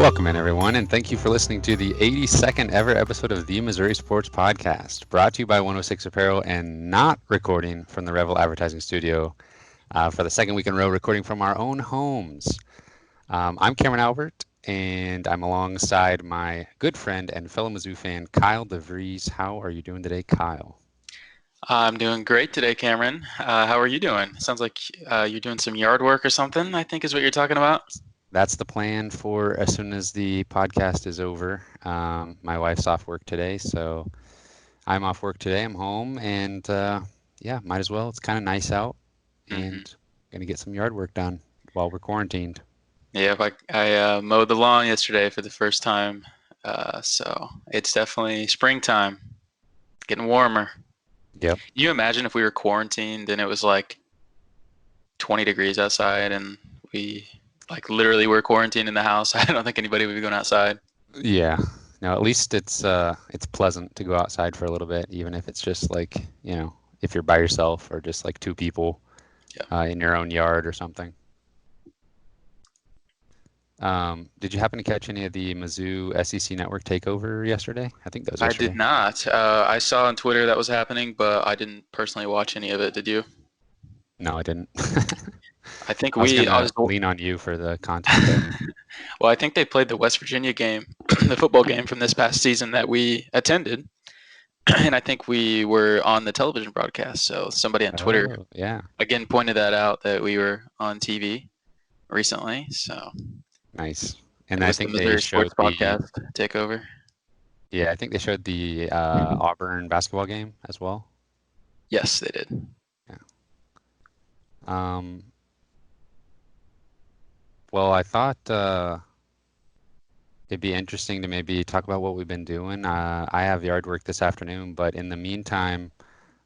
Welcome in, everyone, and thank you for listening to the 82nd ever episode of the Missouri Sports Podcast, brought to you by 106 Apparel and not recording from the Revel Advertising Studio for the second week in a row, recording from our own homes. I'm Cameron Albert, and I'm alongside my good friend and fellow Mizzou fan, Kyle DeVries. How are you doing today, Kyle? I'm doing great today, Cameron. How are you doing? Sounds like you're doing some yard work or something, I think is what you're talking about. That's the plan for as soon as the podcast is over. My wife's off work today, so I'm off work today. I'm home, and yeah, might as well. It's kind of nice out, hmm and gonna get some yard work done while we're quarantined. Yeah, I mowed the lawn yesterday for the first time, so it's definitely springtime, getting warmer. Yep. Can you imagine if we were quarantined and it was like 20 degrees outside and we literally were quarantined in the house? I don't think anybody would be going outside. Yeah. No, at least it's pleasant to go outside for a little bit, even if it's just like, if you're by yourself or just like two people Yeah. in your own yard or something. Did you happen to catch any of the Mizzou SEC Network takeover yesterday? I think that was I did yesterday. not. I saw on Twitter that was happening, but I didn't personally watch any of it. Did you? No, I didn't. I think I was I gonna was lean on you for the content there. Well, I think they played the West Virginia game, the football game from this past season that we attended, and I think we were on the television broadcast. So somebody on Twitter Oh, yeah. again pointed that out that we were on TV recently. So Nice. And it I was the think they Missouri showed Sports Podcast takeover. I think they showed the Auburn basketball game as well. Yes, they did. Yeah. Um, well, I thought it'd be interesting to maybe talk about what we've been doing. I have yard work this afternoon, but in the meantime,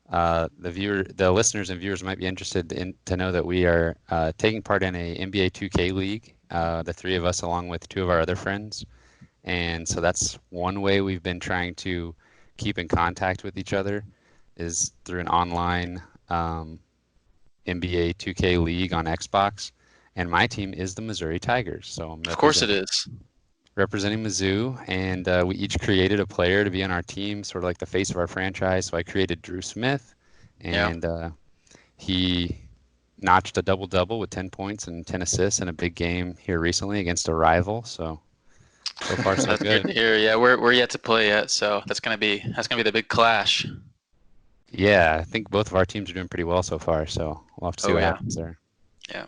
the listeners and viewers might be interested to know that we are taking part in a NBA 2K league. The three of us, along with two of our other friends. And so that's one way we've been trying to keep in contact with each other is through an online NBA 2K league on Xbox. And my team is the Missouri Tigers. So I'm Of course it is. representing Mizzou, and we each created a player to be on our team, sort of like the face of our franchise. So I created Drew Smith, Yeah. and he notched a double-double with 10 points and 10 assists in a big game here recently against a rival. So far, so That's good good. to hear. Yeah, we're yet to play yet, so that's gonna be the big clash. Yeah, I think both of our teams are doing pretty well so far, so we'll have to see Oh what yeah, happens there. yeah.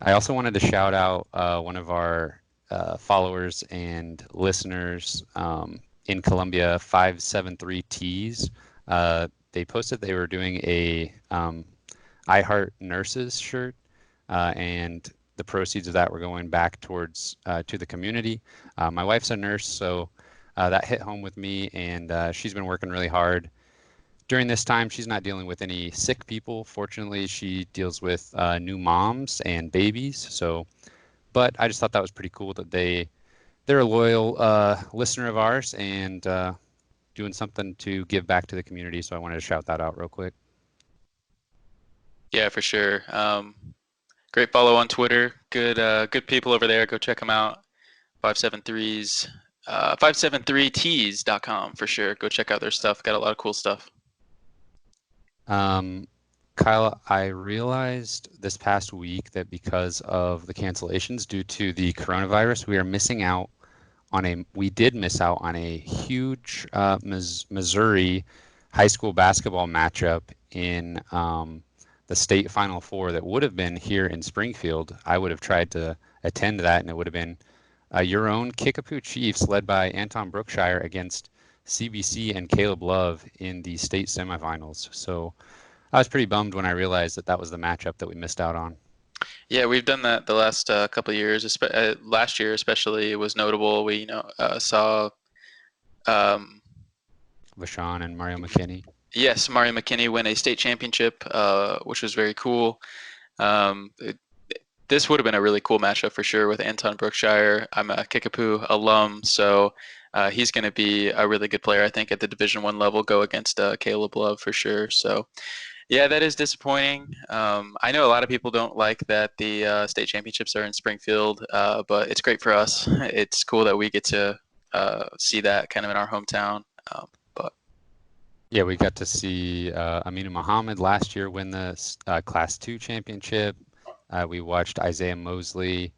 I also wanted to shout out one of our followers and listeners in Colombia, 573 Tees. They posted they were doing a I Heart Nurses shirt, and the proceeds of that were going back towards to the community. My wife's a nurse, so that hit home with me, and she's been working really hard. During this time, she's not dealing with any sick people. Fortunately, she deals with new moms and babies. So, but I just thought that was pretty cool that they're a loyal listener of ours and doing something to give back to the community. So I wanted to shout that out real quick. Yeah, for sure. Great follow on Twitter. Good people over there. Go check them out. 573s, 573tees.com for sure. Go check out their stuff. Got a lot of cool stuff. Kyle, I realized this past week that because of the cancellations due to the coronavirus, we did miss out on a huge Missouri high school basketball matchup in the state Final Four that would have been here in Springfield. I would have tried to attend that, and it would have been your own Kickapoo Chiefs, led by Anton Brookshire, against CBC and Caleb Love in the state semifinals. So I was pretty bummed when I realized that was the matchup that we missed out on. Yeah, we've done that the last couple of years. Last year, especially, it was notable. We saw Vashon and Mario McKinney. yes, Mario McKinney win a state championship, which was very cool. This would have been a really cool matchup for sure with Anton Brookshire. I'm a Kickapoo alum, so he's going to be a really good player, I think, at the Division I level. Go against Caleb Love for sure. So Yeah, that is disappointing. I know a lot of people don't like that the state championships are in Springfield, but it's great for us. It's cool that we get to see that kind of in our hometown. But Yeah, we got to see Aminu Muhammad last year win the Class 2 championship. We watched Isaiah Mosley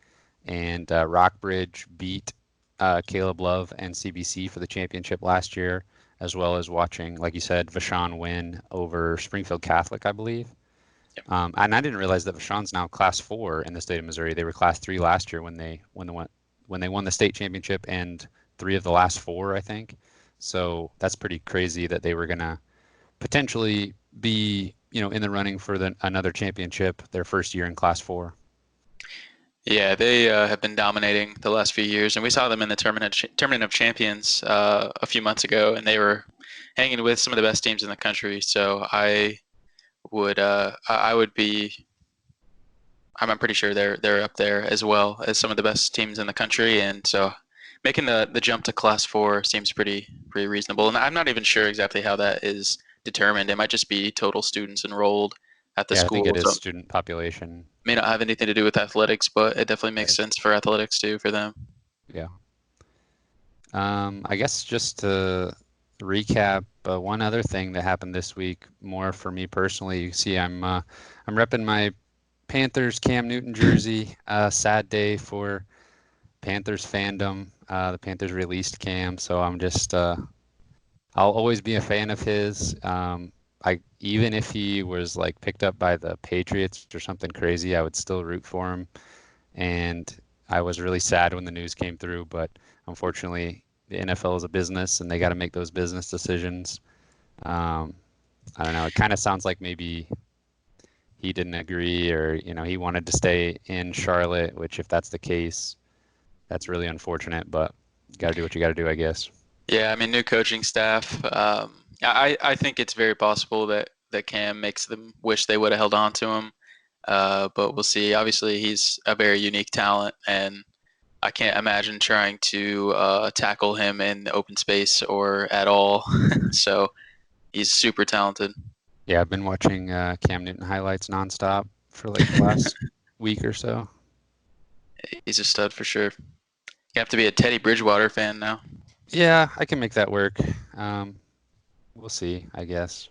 and Rockbridge beat Caleb Love and CBC for the championship last year, as well as watching, like you said, Vashon win over Springfield Catholic, I believe. yep. And I didn't realize that Vashon's now Class 4 in the state of Missouri. They were Class 3 last year when they won the state championship, and 3 of the last 4, I think. So that's pretty crazy that they were gonna potentially be, in the running for another championship their first year in Class 4. Yeah, they have been dominating the last few years, and we saw them in the tournament of champions a few months ago, and they were hanging with some of the best teams in the country. So I would be. I'm pretty sure they're up there as well as some of the best teams in the country, and so making the jump to Class 4 seems pretty reasonable. And I'm not even sure exactly how that is determined. It might just be total students enrolled at the Yeah, I think school. it is So student population. may not have anything to do with athletics, but it definitely makes Right. sense for athletics too for them. Yeah. I guess just to recap, one other thing that happened this week, more for me personally. You see, I'm repping my Panthers Cam Newton jersey. Sad day for Panthers fandom. The Panthers released Cam, so I'll always be a fan of his. Even if he was like picked up by the Patriots or something crazy, I would still root for him. And I was really sad when the news came through, but unfortunately, the NFL is a business and they got to make those business decisions. I don't know. It kind of sounds like maybe he didn't agree, or he wanted to stay in Charlotte, which if that's the case, that's really unfortunate, but you got to do what you got to do, I guess. Yeah, I mean, new coaching staff. I think it's very possible that Cam makes them wish they would have held on to him. But we'll see. Obviously, he's a very unique talent, and I can't imagine trying to tackle him in the open space or at all. So he's super talented. Yeah, I've been watching Cam Newton highlights nonstop for like the last week or so. He's a stud for sure. You have to be a Teddy Bridgewater fan now. Yeah, I can make that work. We'll see, I guess.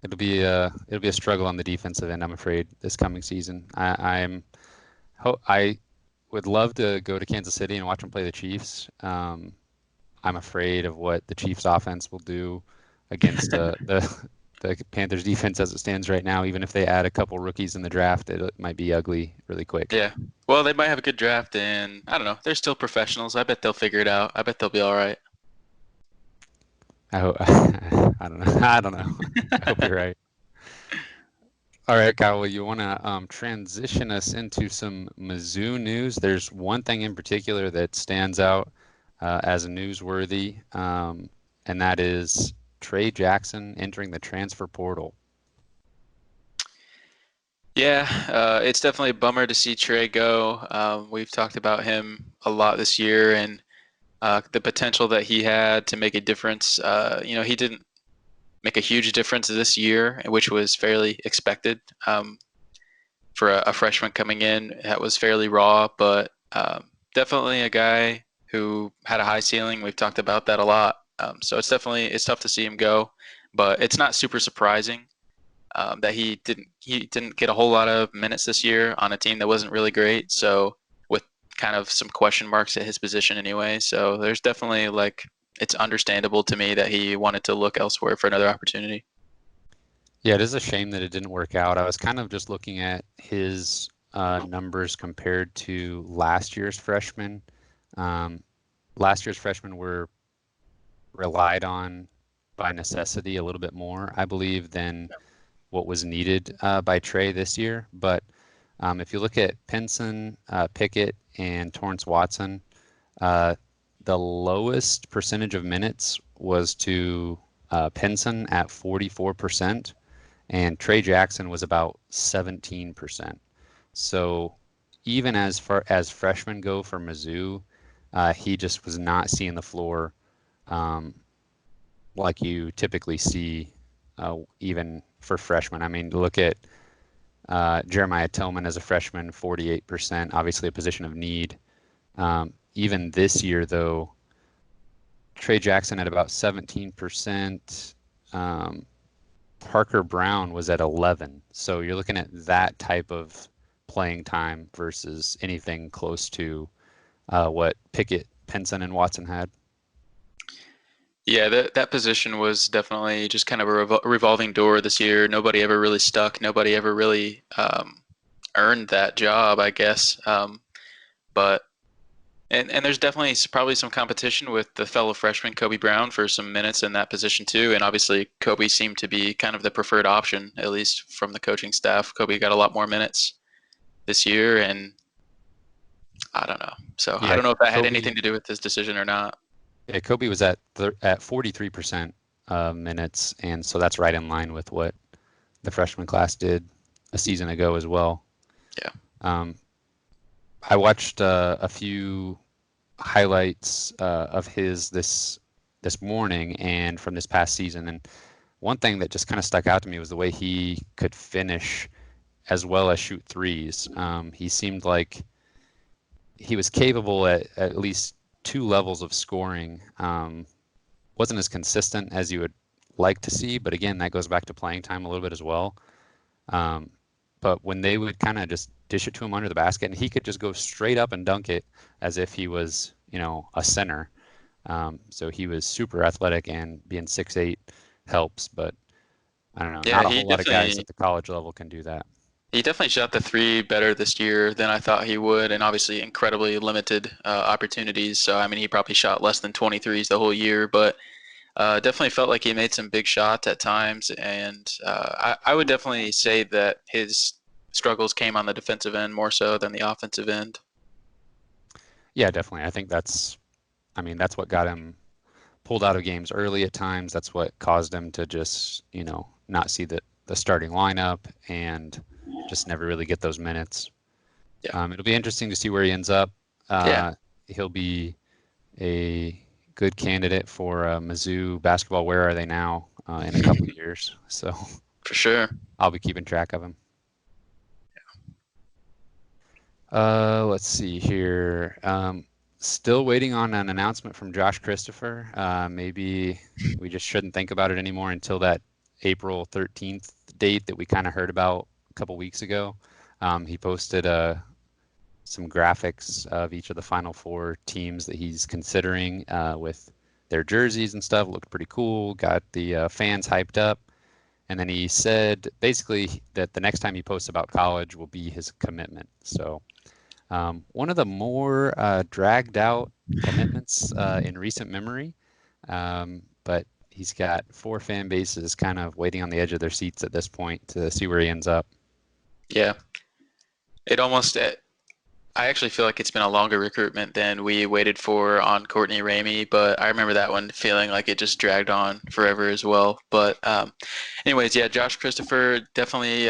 It'll be a struggle on the defensive end, I'm afraid, this coming season. I would love to go to Kansas City and watch them play the Chiefs. I'm afraid of what the Chiefs offense will do against the Panthers defense as it stands right now. Even if they add a couple rookies in the draft, it might be ugly really quick. Yeah. Well, they might have a good draft, and I don't know. They're still professionals. I bet they'll figure it out. I bet they'll be all right. I hope, I don't know. I don't know. I hope you're right. All right, Kyle, well, you want to transition us into some Mizzou news. There's one thing in particular that stands out as newsworthy, and that is Trey Jackson entering the transfer portal. Yeah, it's definitely a bummer to see Trey go. We've talked about him a lot this year and the potential that he had to make a difference. He didn't make a huge difference this year, which was fairly expected for a freshman coming in. That was fairly raw, but definitely a guy who had a high ceiling. We've talked about that a lot. So it's tough to see him go, but it's not super surprising that he didn't get a whole lot of minutes this year on a team that wasn't really great. So with kind of some question marks at his position anyway. So there's definitely it's understandable to me that he wanted to look elsewhere for another opportunity. Yeah, it is a shame that it didn't work out. I was kind of just looking at his numbers compared to last year's freshmen. Last year's freshmen were relied on by necessity a little bit more, I believe, than what was needed by Trey this year. But if you look at Pinson, Pickett, and Torrance Watson, the lowest percentage of minutes was to Pinson at 44%, and Trey Jackson was about 17%. So even as far as freshmen go for Mizzou, he just was not seeing the floor like you typically see even for freshmen. I mean, look at Jeremiah Tillman as a freshman, 48%, obviously a position of need. Even this year, though, Trey Jackson at about 17%. Parker Brown was at 11. So you're looking at that type of playing time versus anything close to what Pickett, Pinson, and Watson had. Yeah, that position was definitely just kind of a revolving door this year. Nobody ever really stuck. Nobody ever really earned that job, I guess. But and there's definitely probably some competition with the fellow freshman Kobe Brown for some minutes in that position too. And obviously Kobe seemed to be kind of the preferred option, at least from the coaching staff. Kobe got a lot more minutes this year, and I don't know. So I Yeah, don't know if that had Kobe. anything to do with his decision or not. Yeah, Kobe was at 43% minutes, and so that's right in line with what the freshman class did a season ago as well. Yeah. I watched a few highlights of his this morning and from this past season, and one thing that just kind of stuck out to me was the way he could finish as well as shoot threes. He seemed like he was capable at least two levels of scoring. Wasn't as consistent as you would like to see, but again, that goes back to playing time a little bit as well. But when they would kind of just dish it to him under the basket, and he could just go straight up and dunk it as if he was, a center. So he was super athletic, and being 6'8" helps, but I don't know, Yeah, not a whole lot of guys at the college level can do that. he definitely shot the three better this year than I thought he would, and obviously incredibly limited opportunities. So I mean, he probably shot less than 23s the whole year, but definitely felt like he made some big shots at times. And I would definitely say that his struggles came on the defensive end more so than the offensive end. Yeah, definitely. I think that's what got him pulled out of games early at times. That's what caused him to just, not see the starting lineup and just never really get those minutes. Yeah. It'll be interesting to see where he ends up. Yeah. He'll be a good candidate for Mizzou basketball. Where are they now in a couple of years? So for sure, I'll be keeping track of him. Let's see here. Still waiting on an announcement from Josh Christopher. Maybe we just shouldn't think about it anymore until that April 13th date that we kind of heard about a couple weeks ago. He posted some graphics of each of the Final Four teams that he's considering with their jerseys and stuff. Looked pretty cool. Got the fans hyped up. And then he said basically that the next time he posts about college will be his commitment. So one of the more dragged out commitments in recent memory. But he's got 4 fan bases kind of waiting on the edge of their seats at this point to see where he ends up. Yeah. I actually feel like it's been a longer recruitment than we waited for on Courtney Ramey, but I remember that one feeling like it just dragged on forever as well. But anyways, yeah, Josh Christopher definitely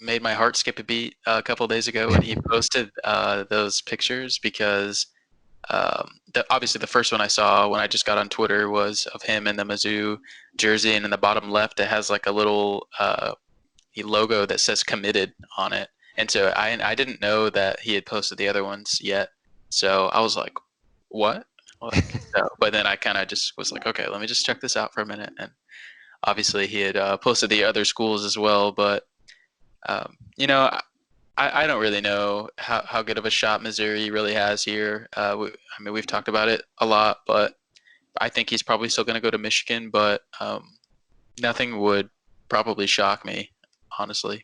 made my heart skip a beat a couple of days ago when he posted those pictures because obviously the first one I saw when I just got on Twitter was of him in the Mizzou jersey, and in the bottom left it has like a little logo that says committed on it. And so I didn't know that he had posted the other ones yet. So I was like, what? But then I kind of just was like, okay, let me just check this out for a minute. And obviously he had posted the other schools as well. But, I don't really know how good of a shot Missouri really has here. We've talked about it a lot, but I think he's probably still going to go to Michigan. But nothing would probably shock me, honestly.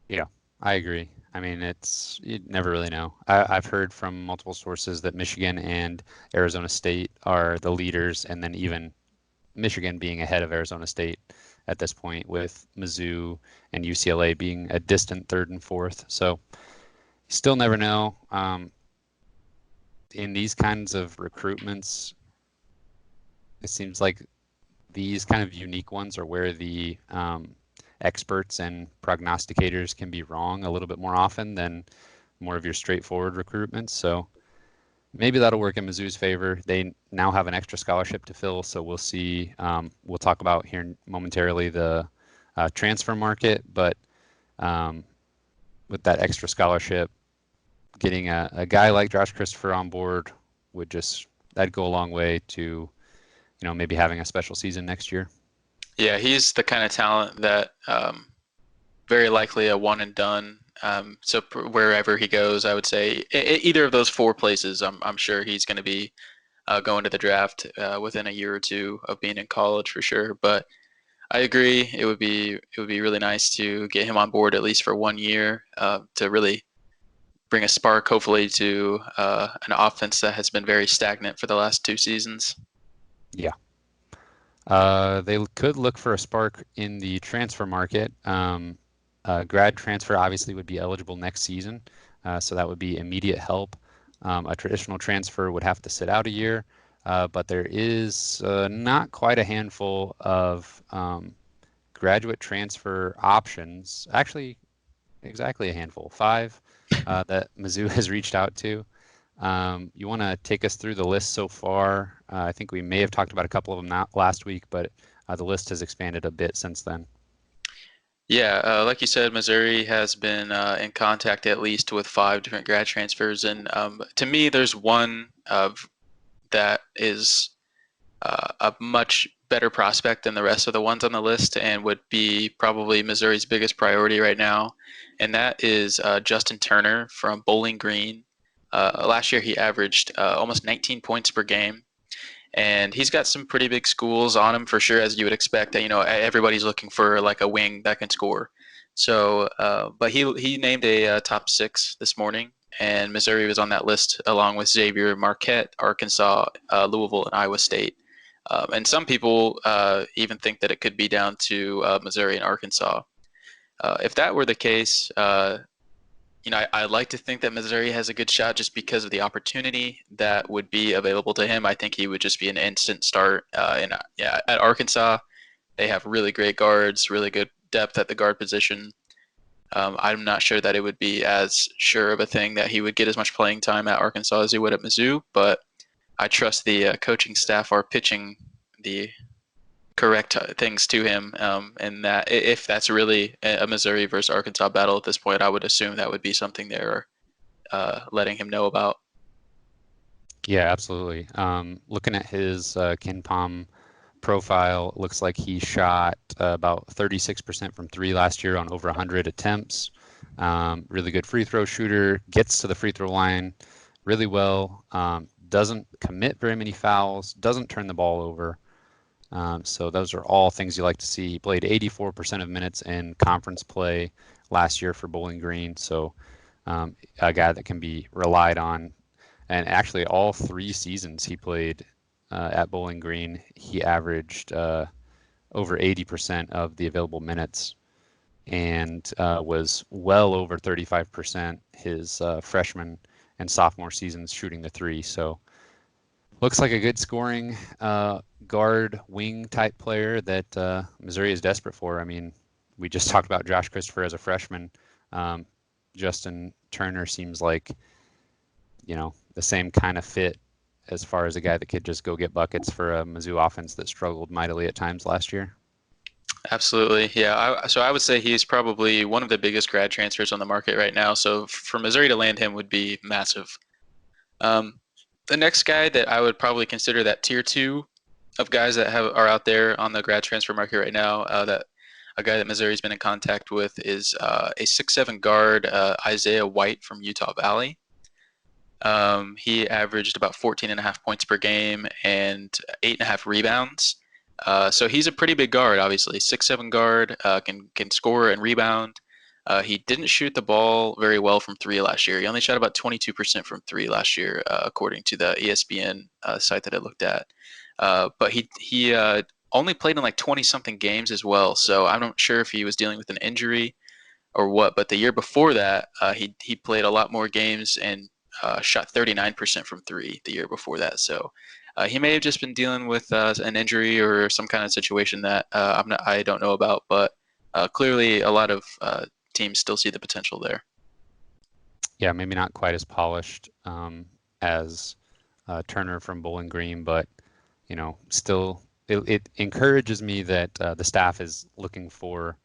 Yeah, I agree. I mean, you never really know. I've heard from multiple sources that Michigan and Arizona State are the leaders, and then even Michigan being ahead of Arizona State at this point, with Mizzou and UCLA being a distant 3rd and 4th. So still never know. In these kinds of recruitments, it seems like these kind of unique ones are where the experts and prognosticators can be wrong a little bit more often than more of your straightforward recruitments. So maybe that'll work in Mizzou's favor. They now have an extra scholarship to fill, so we'll see. We'll talk about here momentarily the transfer market, but um, with that extra scholarship, getting a guy like Josh Christopher on board would that'd go a long way to, maybe having a special season next year. Yeah, he's the kind of talent that very likely a one and done. So wherever he goes, I would say either of those four places, I'm sure he's going to be going to the draft within a year or two of being in college for sure. But I agree, it would be really nice to get him on board at least for 1 year to really bring a spark, hopefully, to an offense that has been very stagnant for the last 2 seasons. Yeah. They could look for a spark in the transfer market. Grad transfer obviously would be eligible next season, so that would be immediate help. A traditional transfer would have to sit out a year, but there is not quite a handful of graduate transfer options. Actually, exactly a handful, 5 that Mizzou has reached out to. You want to take us through the list so far? I think we may have talked about a couple of them last week, but the list has expanded a bit since then. Yeah, like you said, Missouri has been in contact at least with 5 different grad transfers, and to me, there's one that is a much better prospect than the rest of the ones on the list, and would be probably Missouri's biggest priority right now, and that is Justin Turner from Bowling Green. Last year, he averaged almost 19 points per game, and he's got some pretty big schools on him for sure, as you would expect. Everybody's looking for like a wing that can score. So, but he named a top 6 this morning, and Missouri was on that list along with Xavier, Marquette, Arkansas, Louisville, and Iowa State. And some people even think that it could be down to Missouri and Arkansas. If that were the case, I like to think that Missouri has a good shot just because of the opportunity that would be available to him. I think he would just be an instant start. At Arkansas, they have really great guards, really good depth at the guard position. I'm not sure that it would be as sure of a thing that he would get as much playing time at Arkansas as he would at Mizzou, but I trust the coaching staff are pitching the correct things to him, and that if that's really a Missouri versus Arkansas battle at this point, I would assume that would be something they're letting him know about. Yeah, absolutely. Looking at his KenPom profile, it looks like he shot about 36% from 3 last year on over 100 attempts. Really good free throw shooter, gets to the free throw line really well, doesn't commit very many fouls, doesn't turn the ball over. So those are all things you like to see. He played 84% of minutes in conference play last year for Bowling Green, so a guy that can be relied on. And actually, all 3 seasons he played at Bowling Green, he averaged over 80% of the available minutes, and was well over 35% his freshman and sophomore seasons shooting the 3. So looks like a good scoring guard wing type player that Missouri is desperate for. I mean, we just talked about Josh Christopher as a freshman. Justin Turner seems like, the same kind of fit as far as a guy that could just go get buckets for a Mizzou offense that struggled mightily at times last year. Absolutely, yeah. So I would say he's probably one of the biggest grad transfers on the market right now. So for Missouri to land him would be massive. The next guy that I would probably consider that tier 2 of guys that are out there on the grad transfer market right now, that a guy that Missouri's been in contact with is a 6'7" guard, Isaiah White from Utah Valley. He averaged about 14.5 points per game and 8.5 rebounds. So he's a pretty big guard, obviously. 6'7" guard, can score and rebound. He didn't shoot the ball very well from 3 last year. He only shot about 22% from 3 last year, according to the ESPN site that I looked at. But he only played in like 20-something games as well. So I'm not sure if he was dealing with an injury or what. But the year before that, he played a lot more games and shot 39% from 3 the year before that. So he may have just been dealing with an injury or some kind of situation that I don't know about. But clearly, a lot of teams still see the potential there. Yeah, maybe not quite as polished as Turner from Bowling Green, but still it encourages me that the staff is looking for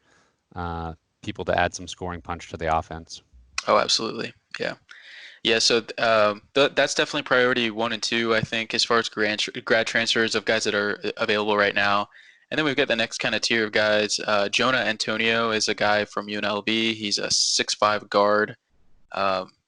people to add some scoring punch to the offense. Oh, absolutely. Yeah. Yeah, so that's definitely priority 1 and 2, I think, as far as grad transfers of guys that are available right now. And then we've got the next kind of tier of guys. Jonah Antonio is a guy from UNLV. He's a 6'5" guard.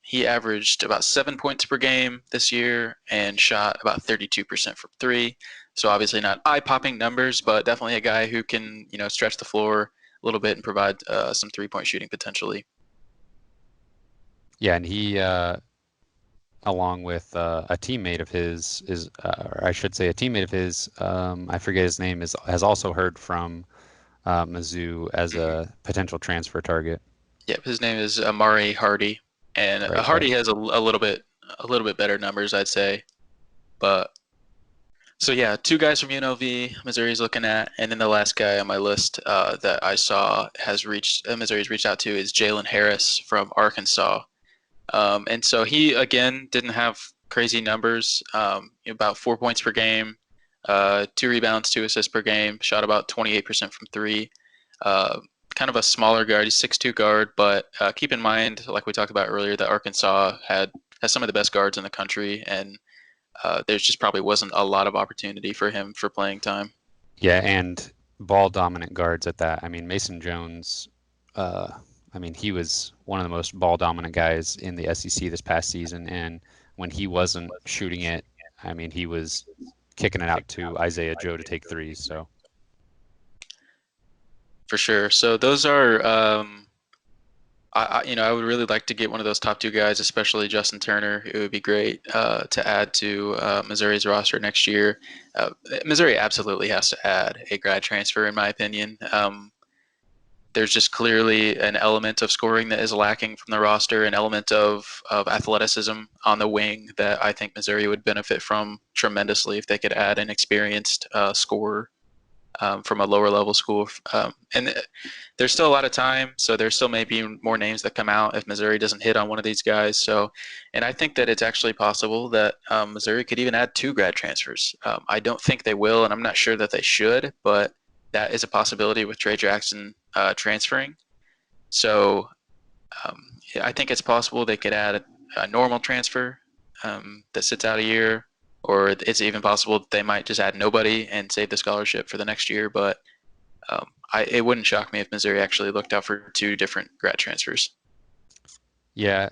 He averaged about 7 points per game this year and shot about 32% from three. So obviously not eye-popping numbers, but definitely a guy who can, stretch the floor a little bit and provide some three-point shooting potentially. Yeah, and he, along with a teammate of his, or I should say, a teammate of his, I forget his name, has also heard from Mizzou as a potential transfer target. Yep, his name is Amari Hardy, and Hardy has a little bit better numbers, I'd say. But so yeah, 2 guys from UNLV, Missouri's looking at, and then the last guy on my list that I saw Missouri's reached out to is Jalen Harris from Arkansas. And so he, again, didn't have crazy numbers, about 4 points per game, 2 rebounds, 2 assists per game, shot about 28% from three. Kind of a smaller guard. He's 6'2" guard, but keep in mind, like we talked about earlier, that Arkansas has some of the best guards in the country, and there's just probably wasn't a lot of opportunity for him for playing time. Yeah, and ball dominant guards at that. I mean, Mason Jones, he was one of the most ball dominant guys in the SEC this past season, and when he wasn't shooting it, he was kicking it out to Isaiah Joe to take threes. So for sure. So those are, I would really like to get one of those top 2 guys, especially Justin Turner. It would be great to add to Missouri's roster next year. Missouri absolutely has to add a grad transfer, in my opinion. There's just clearly an element of scoring that is lacking from the roster, an element of athleticism on the wing that I think Missouri would benefit from tremendously if they could add an experienced scorer from a lower level school. And there's still a lot of time, so there still may be more names that come out if Missouri doesn't hit on one of these guys. So, and I think that it's actually possible that Missouri could even add 2 grad transfers. I don't think they will, and I'm not sure that they should, but that is a possibility with Trey Jackson transferring. So I think it's possible they could add a normal transfer that sits out a year, or it's even possible they might just add nobody and save the scholarship for the next year. But it wouldn't shock me if Missouri actually looked out for 2 different grad transfers. Yeah,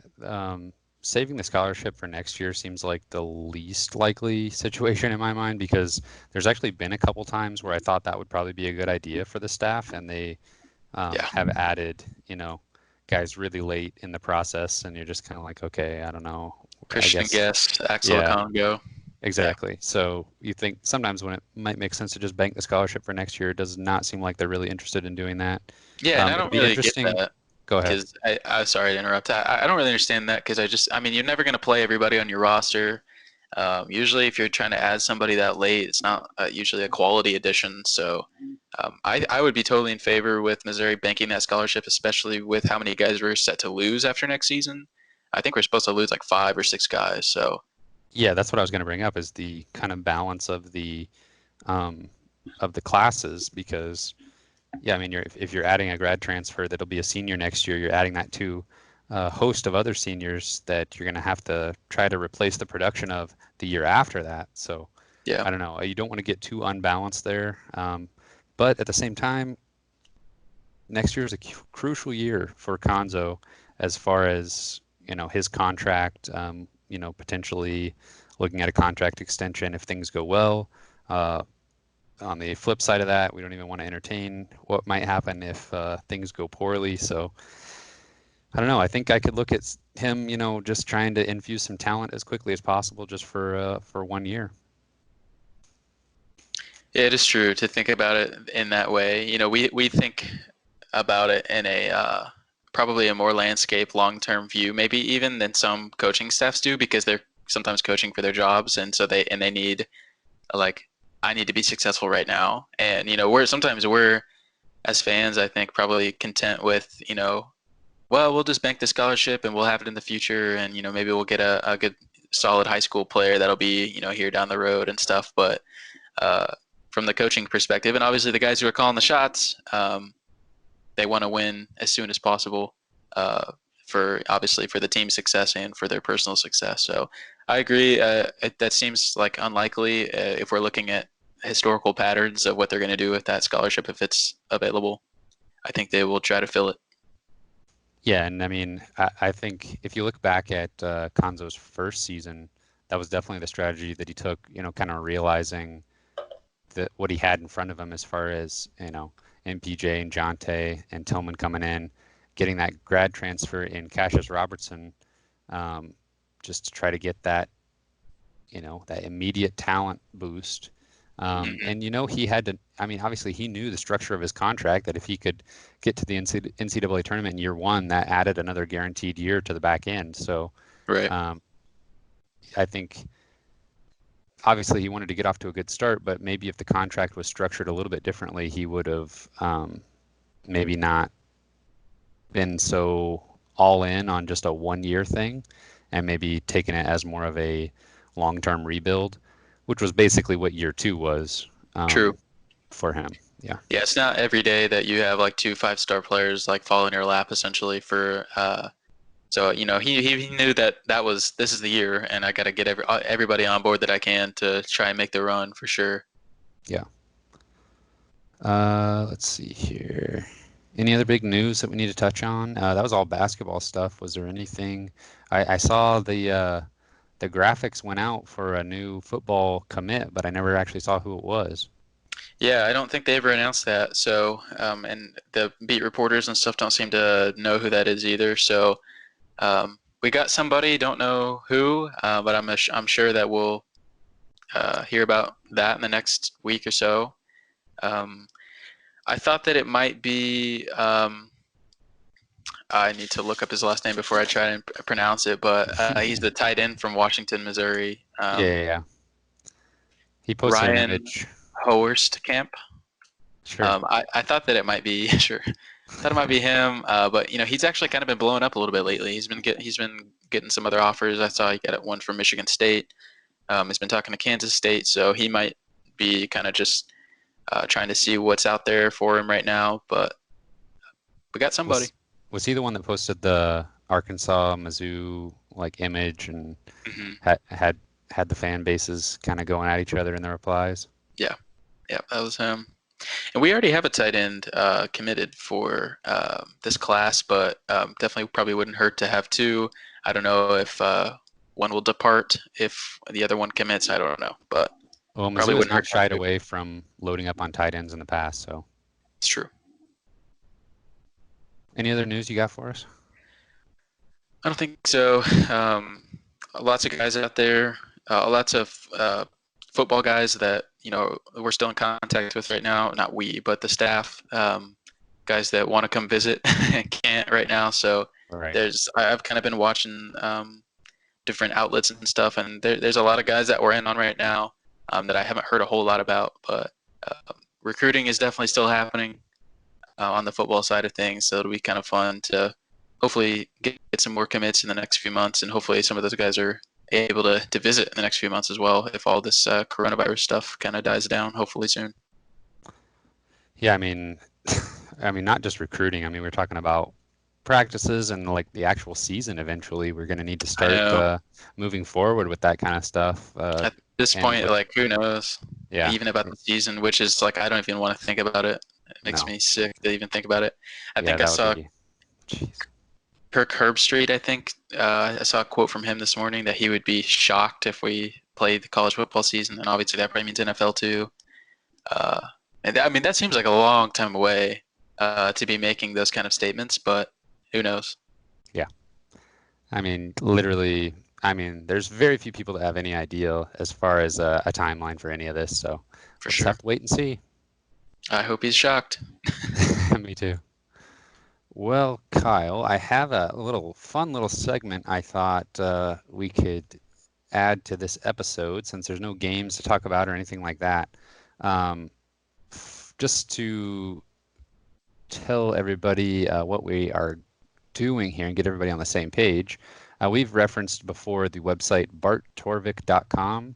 saving the scholarship for next year seems like the least likely situation in my mind, because there's actually been a couple times where I thought that would probably be a good idea for the staff, and they have added, guys really late in the process, and you're just kind of like, okay, I don't know. Christian Guest, Axel Congo. Exactly. Yeah. So you think sometimes when it might make sense to just bank the scholarship for next year, it does not seem like they're really interested in doing that. Yeah, and I don't really get that. Go ahead. I'm sorry to interrupt. I don't really understand that, because you're never going to play everybody on your roster. Usually if you're trying to add somebody that late, it's not usually a quality addition. So I would be totally in favor with Missouri banking that scholarship, especially with how many guys we're set to lose after next season. I think we're supposed to lose like 5 or 6 guys. So yeah, that's what I was going to bring up, is the kind of balance of the classes, because if you're adding a grad transfer that'll be a senior next year, you're adding that to a host of other seniors that you're going to have to try to replace the production of the year after that. So yeah, I don't know. You don't want to get too unbalanced there. But at the same time, next year is a crucial year for Cuonzo as far as, his contract, potentially looking at a contract extension if things go well. On the flip side of that, we don't even want to entertain what might happen if things go poorly. So I don't know. I think I could look at him, just trying to infuse some talent as quickly as possible just for 1 year. Yeah, it is true to think about it in that way. We think about it in a probably a more landscape, long-term view, maybe even than some coaching staffs do, because they're sometimes coaching for their jobs, and so they need, like, I need to be successful right now. And we're as fans, I think, probably content with, well, we'll just bank the scholarship and we'll have it in the future, and maybe we'll get a good solid high school player that'll be, here down the road and stuff. But uh, from the coaching perspective, and obviously the guys who are calling the shots, they want to win as soon as possible, for obviously for the team's success and for their personal success. So I agree. That seems like unlikely if we're looking at historical patterns of what they're going to do with that scholarship if it's available. I think they will try to fill it. Yeah, and I mean, I think if you look back at Konzo's first season, that was definitely the strategy that he took, kind of realizing that what he had in front of him as far as, MPJ and Jonte and Tillman coming in, getting that grad transfer in Cassius Robertson, just to try to get that, that immediate talent boost. And he had to. I mean, obviously, he knew the structure of his contract that if he could get to the NCAA tournament in year one, that added another guaranteed year to the back end. So, right. I think obviously he wanted to get off to a good start, but maybe if the contract was structured a little bit differently, he would have maybe not been so all in on just a 1 year thing, and maybe taken it as more of a long-term rebuild, which was basically what year 2 was. True. For him. Yeah. Yeah, it's not every day that you have like 2 5-star players like fall in your lap essentially for so he knew that this is the year, and I got to get everybody on board that I can to try and make the run for sure. Yeah. Let's see here. Any other big news that we need to touch on? That was all basketball stuff. Was there anything? I saw the graphics went out for a new football commit, but I never actually saw who it was. Yeah, I don't think they ever announced that. So, and the beat reporters and stuff don't seem to know who that is either. So, we got somebody, don't know who, but I'm sure that we'll hear about that in the next week or so. I thought that it might be. I need to look up his last name before I try and pronounce it, but he's the tight end from Washington, Missouri. Yeah. He posted Ryan an image. Hoerstkamp. Sure. I thought that it might be sure. Thought it might be him, but he's actually kind of been blowing up a little bit lately. He's been getting some other offers. I saw he got one from Michigan State. He's been talking to Kansas State, so he might be kind of just trying to see what's out there for him right now. But we got somebody. Was he the one that posted the Arkansas Mizzou image and had the fan bases kind of going at each other in the replies? Yeah, that was him. And we already have a tight end committed for this class, but definitely probably wouldn't hurt to have 2. I don't know if one will depart if the other one commits. I don't know, but Mizzou has not shied away from loading up on tight ends in the past, so it's true. Any other news you got for us? I don't think so. Lots of guys out there, lots of football guys that we're still in contact with right now. Not we, but the staff, guys that want to come visit and can't right now. So I've kind of been watching different outlets and stuff, and there's a lot of guys that we're in on right now that I haven't heard a whole lot about. But recruiting is definitely still happening on the football side of things. So it'll be kind of fun to hopefully get some more commits in the next few months, and hopefully some of those guys are able to visit in the next few months as well if all this coronavirus stuff kind of dies down, hopefully soon. Yeah, I mean, not just recruiting. I mean, we're talking about practices and the actual season. Eventually, we're going to need to start moving forward with that kind of stuff. At this point, who knows? Yeah. Even about the season, which is I don't even want to think about it. It makes me sick to even think about it. I think I saw Kirk Herbstreit. I think I saw a quote from him this morning that he would be shocked if we played the college football season, and obviously that probably means NFL too. And that seems like a long time away to be making those kind of statements, but who knows? Yeah. I mean, literally, there's very few people that have any idea as far as a timeline for any of this, so let's have to wait and see. I hope he's shocked. Me too. Well, Kyle, I have a fun little segment I thought we could add to this episode since there's no games to talk about or anything like that. Just to tell everybody what we are doing here and get everybody on the same page. We've referenced before the website barttorvik.com,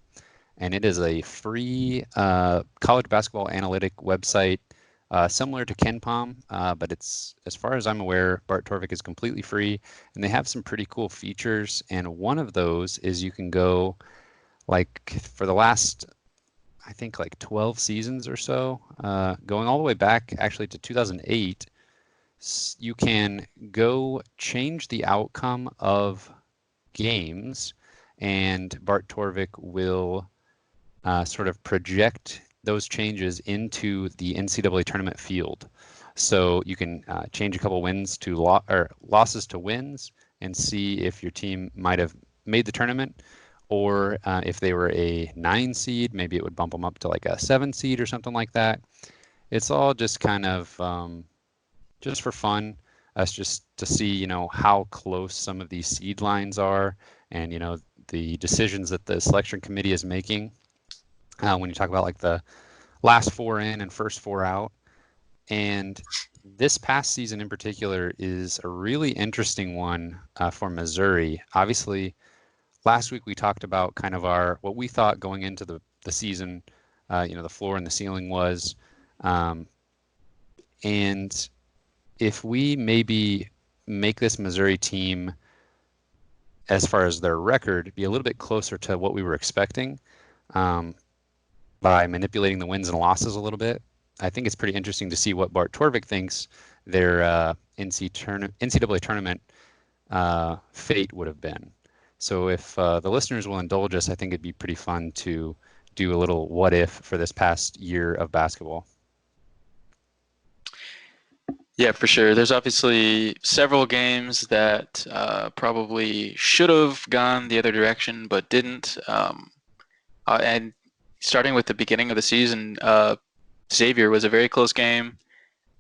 and it is a free college basketball analytic website similar to KenPom, but it's, as far as I'm aware, Bart Torvik is completely free, and they have some pretty cool features. And one of those is you can go, like, for the last, I think, like 12 seasons or so, going all the way back actually to 2008, you can go change the outcome of games, and Bart Torvik will sort of project those changes into the NCAA tournament field. So you can change a couple wins to or losses to wins and see if your team might have made the tournament, or if they were a 9 seed, maybe it would bump them up to like a 7 seed or something like that. It's all just kind of just for fun, us just to see, how close some of these seed lines are, and, the decisions that the selection committee is making when you talk about like the last 4 in and first 4 out. And this past season in particular is a really interesting one for Missouri. Obviously, last week we talked about kind of what we thought going into the season, the floor and the ceiling was. And if we maybe make this Missouri team, as far as their record, be a little bit closer to what we were expecting, by manipulating the wins and losses a little bit, I think it's pretty interesting to see what Bart Torvik thinks their NCAA tournament fate would have been. So if the listeners will indulge us, I think it'd be pretty fun to do a little what if for this past year of basketball. Yeah, for sure. There's obviously several games that probably should have gone the other direction but didn't. And starting with the beginning of the season, Xavier was a very close game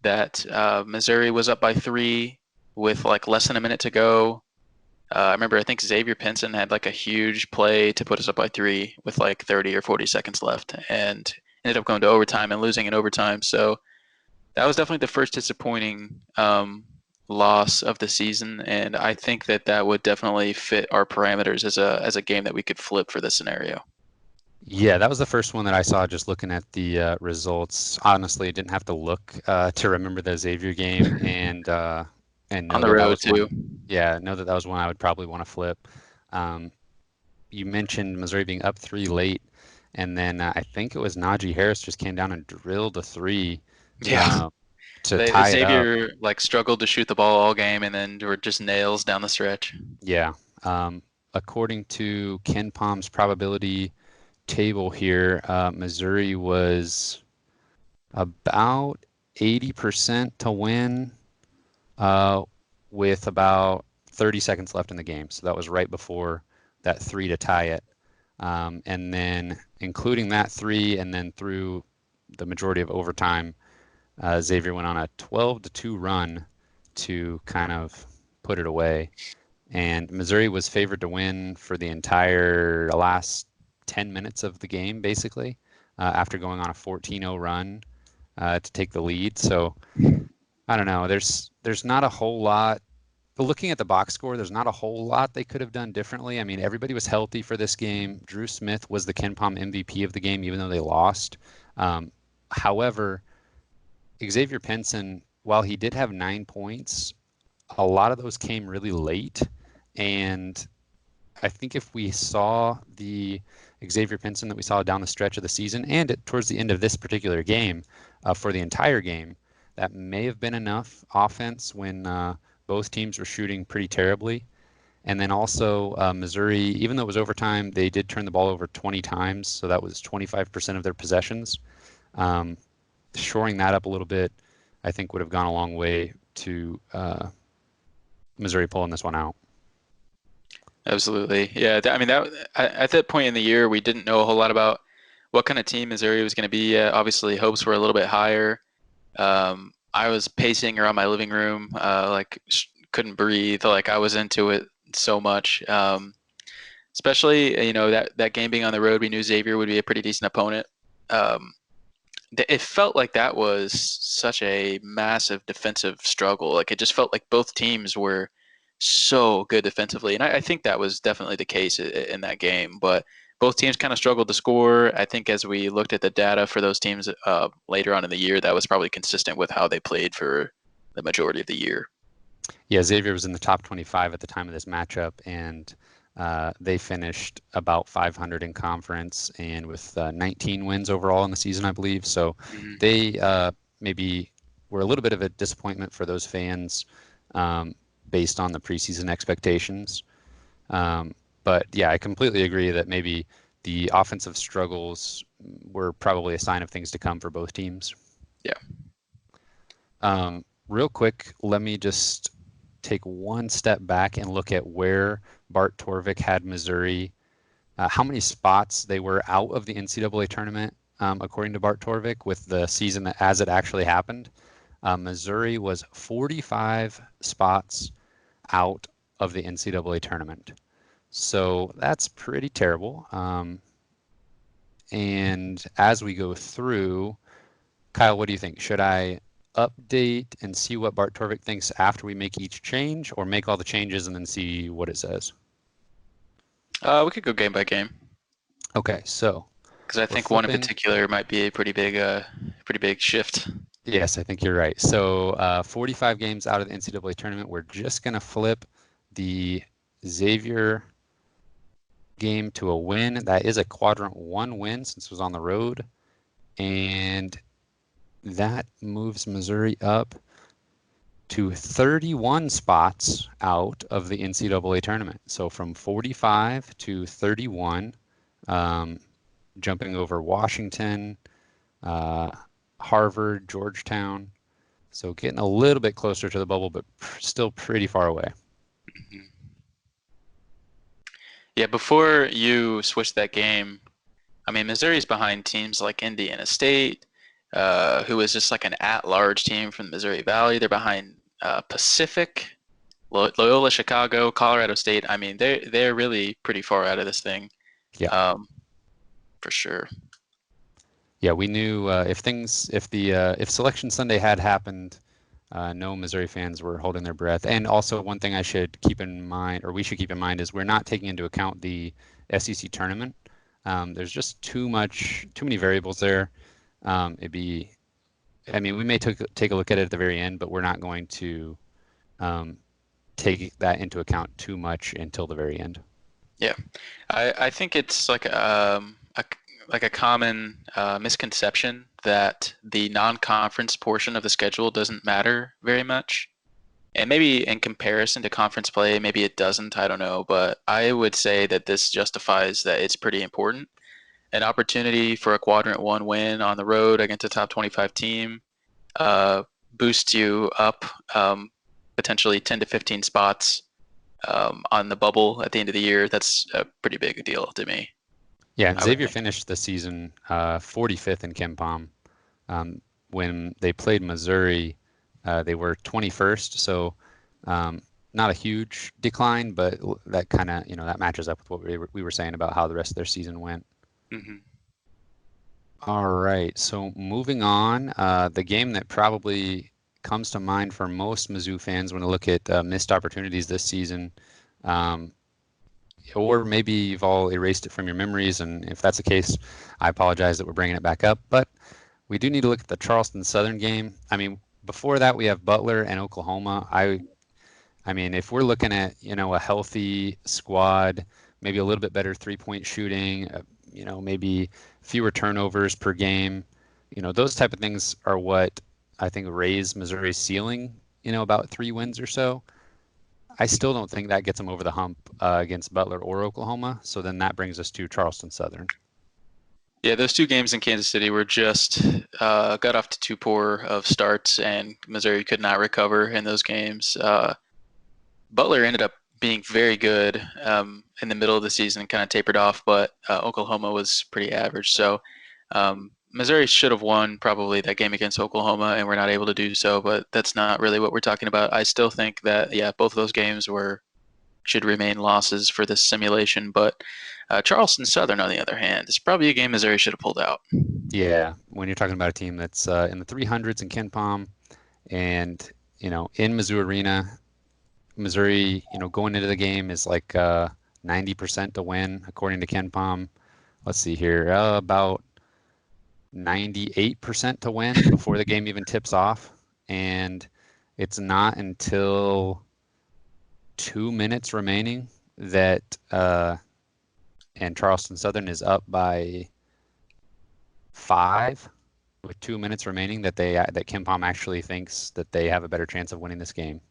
that Missouri was up by 3 with like less than a minute to go. I remember, I think Xavier Pinson had like a huge play to put us up by 3 with like 30 or 40 seconds left, and ended up going to overtime and losing in overtime. So that was definitely the first disappointing loss of the season, and I think that would definitely fit our parameters as a game that we could flip for this scenario. Yeah, that was the first one that I saw just looking at the results. Honestly, I didn't have to look to remember the Xavier game, and know On the that road was too. one. Yeah, know that was one I would probably want to flip. You mentioned Missouri being up 3 late, and then I think it was Najee Harris just came down and drilled a 3 Yeah. to tie it up. Xavier like struggled to shoot the ball all game, and then were just nails down the stretch. Yeah. According to KenPom's probability table here, Missouri was about 80% to win with about 30 seconds left in the game. So that was right before that 3 to tie it. And then including that 3 and then through the majority of overtime, Xavier went on a 12-2 run to kind of put it away. And Missouri was favored to win for the entire last 10 minutes of the game, basically, after going on a 14-0 run to take the lead. So I don't know. There's not a whole lot. But looking at the box score, there's not a whole lot they could have done differently. I mean, everybody was healthy for this game. Drew Smith was the KenPom MVP of the game, even though they lost. However, Xavier Pinson, while he did have 9 points, a lot of those came really late. And I think if we saw the Xavier Pinson that we saw down the stretch of the season and towards the end of this particular game for the entire game, that may have been enough offense when both teams were shooting pretty terribly. And then also Missouri, even though it was overtime, they did turn the ball over 20 times. So that was 25% of their possessions. Shoring that up a little bit, I think would have gone a long way to Missouri pulling this one out. Absolutely. Yeah. I mean, at that point in the year, we didn't know a whole lot about what kind of team Missouri was going to be. Obviously, hopes were a little bit higher. I was pacing around my living room, couldn't breathe. Like I was into it so much. Especially, that game being on the road, we knew Xavier would be a pretty decent opponent. It felt like that was such a massive defensive struggle. Like it just felt like both teams were so good defensively, and I think that was definitely the case in that game. But both teams kind of struggled to score. I think as we looked at the data for those teams later on in the year, that was probably consistent with how they played for the majority of the year. Yeah, Xavier was in the top 25 at the time of this matchup, and they finished about 500 in conference and with 19 wins overall in the season, I believe. So Mm-hmm. they maybe were a little bit of a disappointment for those fans based on the preseason expectations. But yeah, I completely agree that maybe the offensive struggles were probably a sign of things to come for both teams. Yeah. Real quick, let me just take one step back and look at where Bart Torvik had Missouri, how many spots they were out of the NCAA tournament, according to Bart Torvik, with the season as it actually happened. Missouri was 45 spots out of the NCAA tournament. So that's pretty terrible. And as we go through, Kyle, what do you think? Should I update and see what Bart Torvik thinks after we make each change, or make all the changes and then see what it says? We could go game by game Okay, so because I we're think one in flipping. particular might be a pretty big shift. Yes, I think you're right. So 45 games out of the NCAA tournament. We're just going to flip the Xavier game to a win. That is a quadrant 1 win since it was on the road. And that moves Missouri up to 31 spots out of the NCAA tournament. So from 45 to 31, jumping over Washington, Harvard, Georgetown. So getting a little bit closer to the bubble, but still pretty far away. Mm-hmm. Yeah, before you switch that game, I mean, Missouri's behind teams like Indiana State, who is just like an at-large team from the Missouri Valley. They're behind Pacific, Loyola Chicago, Colorado State. I mean, they're really pretty far out of this thing, Yeah. for sure. Yeah, we knew if Selection Sunday had happened, no Missouri fans were holding their breath. And also, one thing I should keep in mind, or we should keep in mind, is we're not taking into account the SEC tournament. There's just too many variables there. I mean, we may take a look at it at the very end, but we're not going to take that into account too much until the very end. Yeah, I think it's like a common misconception that the non-conference portion of the schedule doesn't matter very much. And maybe in comparison to conference play, maybe it doesn't. I don't know. But I would say that this justifies that it's pretty important. An opportunity for a quadrant 1 win on the road against a top 25 team uh, boosts you up potentially 10 to 15 spots on the bubble at the end of the year. That's a pretty big deal to me. Yeah, and I would Xavier think. finished the season 45th in KenPom. When they played Missouri, they were 21st, so not a huge decline, but that kind of that matches up with what we were saying about how the rest of their season went. Mm-hmm. All right, so moving on, the game that probably comes to mind for most Mizzou fans when they look at missed opportunities this season, or maybe you've all erased it from your memories, and if that's the case, I apologize that we're bringing it back up, but we do need to look at the Charleston Southern game. I mean, before that, we have Butler and Oklahoma. I mean, if we're looking at a healthy squad, maybe a little bit better 3-point shooting, maybe fewer turnovers per game, those type of things are what I think raise Missouri's ceiling. About 3 wins or so. I still don't think that gets them over the hump against Butler or Oklahoma. So then that brings us to Charleston Southern. Yeah, those two games in Kansas City were just got off to too poor of starts, and Missouri could not recover in those games. Butler ended up being very good in the middle of the season and kind of tapered off, but Oklahoma was pretty average. So Missouri should have won probably that game against Oklahoma, and we're not able to do so. But that's not really what we're talking about. I still think that both of those games should remain losses for this simulation. But Charleston Southern, on the other hand, is probably a game Missouri should have pulled out. Yeah, when you're talking about a team that's in the 300s in KenPom, and in Mizzou Arena, Missouri, going into the game is like 90% to win, according to KenPom. Let's see here, about 98% to win before the game even tips off. And it's not until 2 minutes remaining that and Charleston Southern is up by 5 with 2 minutes remaining that KenPom actually thinks that they have a better chance of winning this game.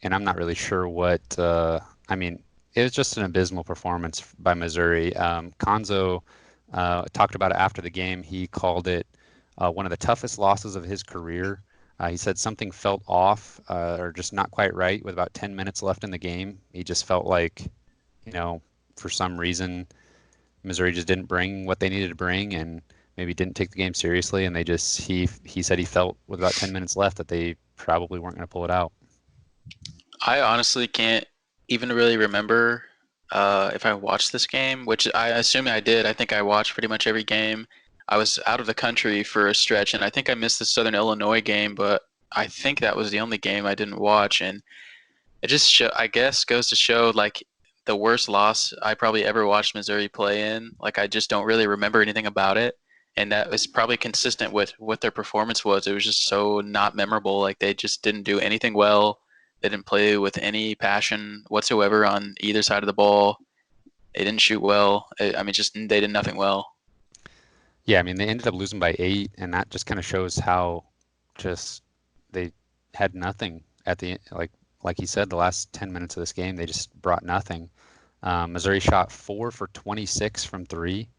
And I'm not really sure what it was just an abysmal performance by Missouri. Konzo talked about it after the game. He called it one of the toughest losses of his career. He said something felt off or just not quite right with about 10 minutes left in the game. He just felt like, for some reason, Missouri just didn't bring what they needed to bring and maybe didn't take the game seriously. And he said he felt with about 10 minutes left that they probably weren't going to pull it out. I honestly can't even really remember if I watched this game, which I assume I did. I think I watched pretty much every game. I was out of the country for a stretch, and I think I missed the Southern Illinois game, but I think that was the only game I didn't watch. And it just, I guess, goes to show, like, the worst loss I probably ever watched Missouri play in. Like, I just don't really remember anything about it. And that was probably consistent with what their performance was. It was just so not memorable. Like, they just didn't do anything well. They didn't play with any passion whatsoever on either side of the ball. They didn't shoot well. They did nothing well. Yeah, they ended up losing by 8, and that just kind of shows how just they had nothing at the end. Like he said, the last 10 minutes of this game, they just brought nothing. Missouri shot 4 for 26 from 3,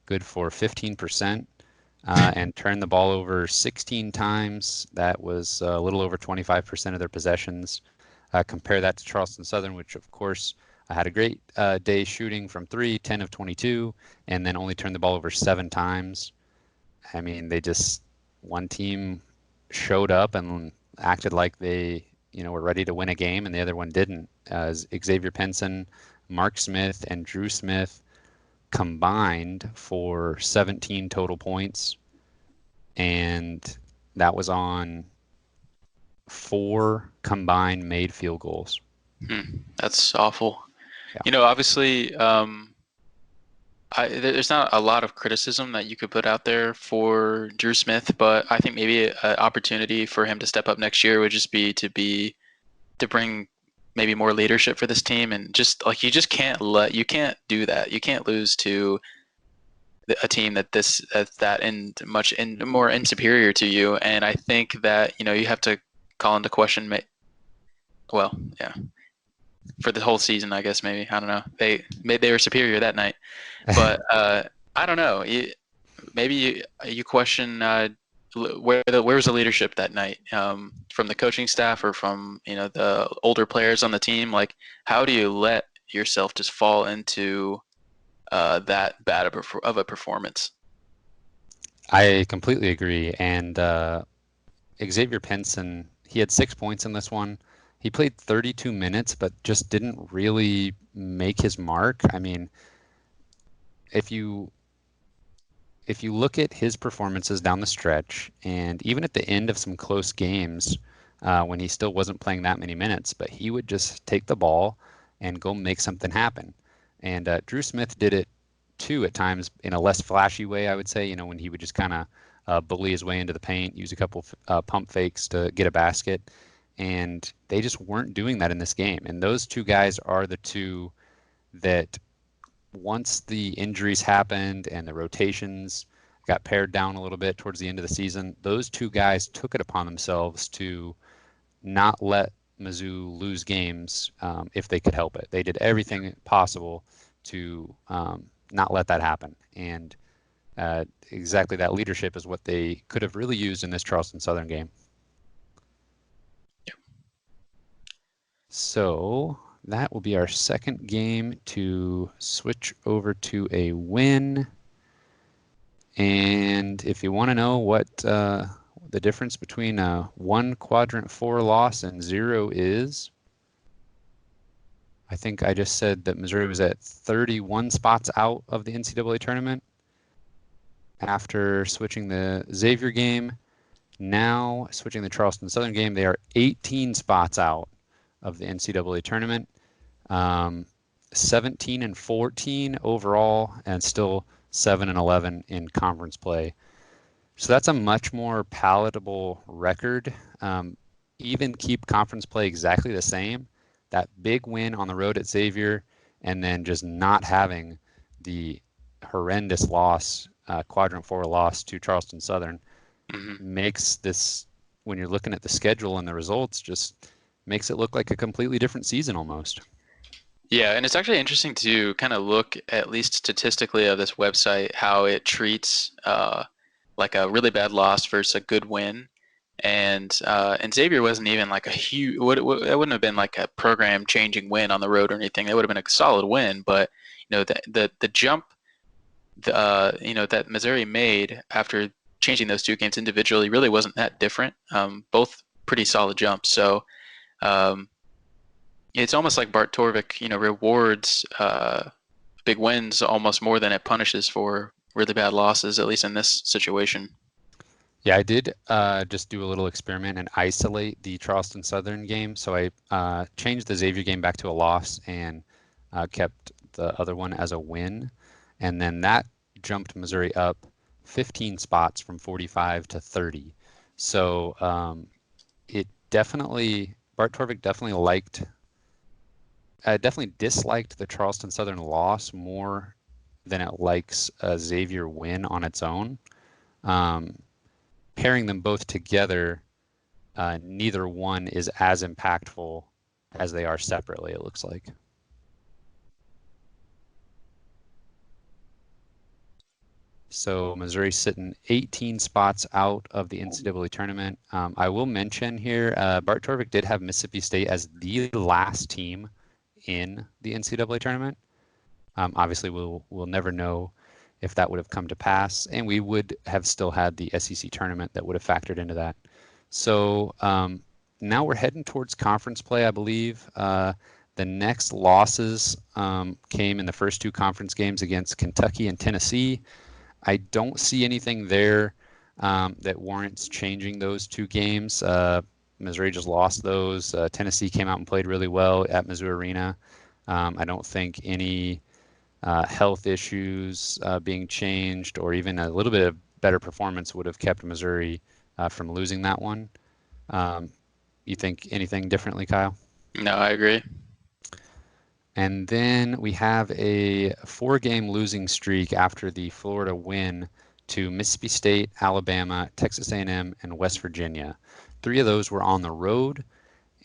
good for 15%, and turned the ball over 16 times. That was a little over 25% of their possessions. Compare that to Charleston Southern, which, of course, had a great day shooting from 3, 10 of 22, and then only turned the ball over 7 times. One team showed up and acted like they were ready to win a game, and the other one didn't. Xavier Penson, Mark Smith, and Drew Smith combined for 17 total points, and that was on 4 combined made field goals. That's awful. Yeah. Obviously, there's not a lot of criticism that you could put out there for Drew Smith, but I think maybe an opportunity for him to step up next year would just be to bring maybe more leadership for this team. And just like, you can't do that. You can't lose to a team that's much more insuperior to you. And I think that, you have to call into question, for the whole season, I guess. Maybe, I don't know, they were superior that night, but I don't know, maybe you question where was the leadership that night, from the coaching staff or from the older players on the team. Like, how do you let yourself just fall into that bad of a performance? I completely agree. And Xavier Penson, he had 6 points in this one. He played 32 minutes, but just didn't really make his mark. If you look at his performances down the stretch, and even at the end of some close games, when he still wasn't playing that many minutes, but he would just take the ball and go make something happen. And Drew Smith did it too at times in a less flashy way, I would say, when he would just kind of bully his way into the paint, use a couple pump fakes to get a basket. And they just weren't doing that in this game. And those two guys are the two that, once the injuries happened and the rotations got pared down a little bit towards the end of the season, those two guys took it upon themselves to not let Mizzou lose games if they could help it. They did everything possible to not let that happen. And exactly that leadership is what they could have really used in this Charleston Southern game. So that will be our second game to switch over to a win. And if you want to know what the difference between a 1 quadrant 4 loss and 0 is, I think I just said that Missouri was at 31 spots out of the NCAA tournament after switching the Xavier game. Now, switching the Charleston Southern game, they are 18 spots out of the NCAA tournament, 17 and 14 overall, and still 7 and 11 in conference play. So that's a much more palatable record. Even keep conference play exactly the same. That big win on the road at Xavier, and then just not having the horrendous loss, quadrant 4 loss to Charleston Southern, makes this, when you're looking at the schedule and the results, just makes it look like a completely different season almost. Yeah, and it's actually interesting to kind of look, at least statistically, of this website, how it treats like a really bad loss versus a good win. And Xavier wasn't even like a huge. It wouldn't have been like a program-changing win on the road or anything. It would have been a solid win, but the jump, that Missouri made after changing those two games individually really wasn't that different. Both pretty solid jumps. So it's almost like Bart Torvik, rewards big wins almost more than it punishes for really bad losses, at least in this situation. Yeah, I did just do a little experiment and isolate the Charleston Southern game. So I changed the Xavier game back to a loss and kept the other one as a win. And then that jumped Missouri up 15 spots from 45 to 30. So it definitely, Bart Torvik definitely disliked the Charleston Southern loss more than it likes a Xavier win on its own. Pairing them both together, neither one is as impactful as they are separately, it looks like. So Missouri sitting 18 spots out of the NCAA tournament. I will mention here, Bart Torvik did have Mississippi State as the last team in the NCAA tournament. Obviously, we'll never know if that would have come to pass, and we would have still had the SEC tournament that would have factored into that. So now we're heading towards conference play, I believe. The next losses came in the first two conference games against Kentucky and Tennessee. I don't see anything there that warrants changing those two games. Missouri just lost those. Tennessee came out and played really well at Mizzou Arena. I don't think any health issues being changed or even a little bit of better performance would have kept Missouri from losing that one. You think anything differently, Kyle? No, I agree. And then we have a 4-game losing streak after the Florida win to Mississippi State, Alabama, Texas A&M, and West Virginia. 3 of those were on the road,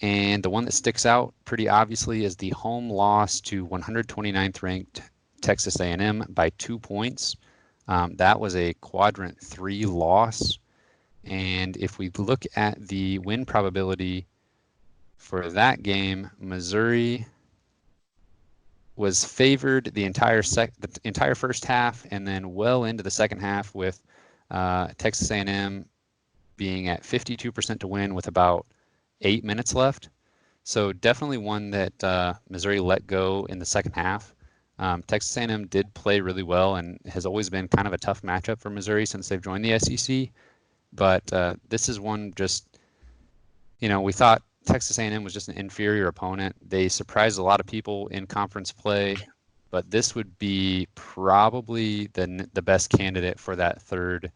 and the one that sticks out pretty obviously is the home loss to 129th ranked Texas A&M by 2 points. That was a quadrant 3 loss, and if we look at the win probability for that game, Missouri was favored the entire first half, and then well into the second half with Texas A&M being at 52% to win with about 8 minutes left. So definitely one that Missouri let go in the second half. Texas A&M did play really well and has always been kind of a tough matchup for Missouri since they've joined the SEC. But this is one just, we thought Texas A&M was just an inferior opponent. They surprised a lot of people in conference play, but this would be probably the best candidate for that third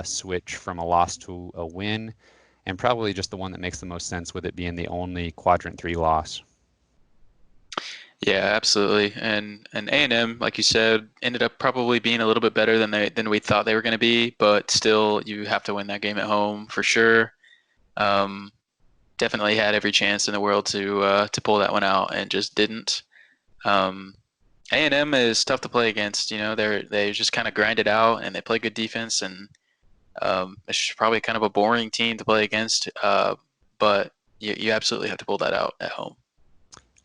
switch from a loss to a win, and probably just the one that makes the most sense with it being the only quadrant 3 loss. Yeah, absolutely. And A&M, like you said, ended up probably being a little bit better than we thought they were going to be, but still you have to win that game at home for sure. Definitely had every chance in the world to pull that one out and just didn't. A&M is tough to play against. They just kind of grind it out and they play good defense, and it's probably kind of a boring team to play against. But you absolutely have to pull that out at home.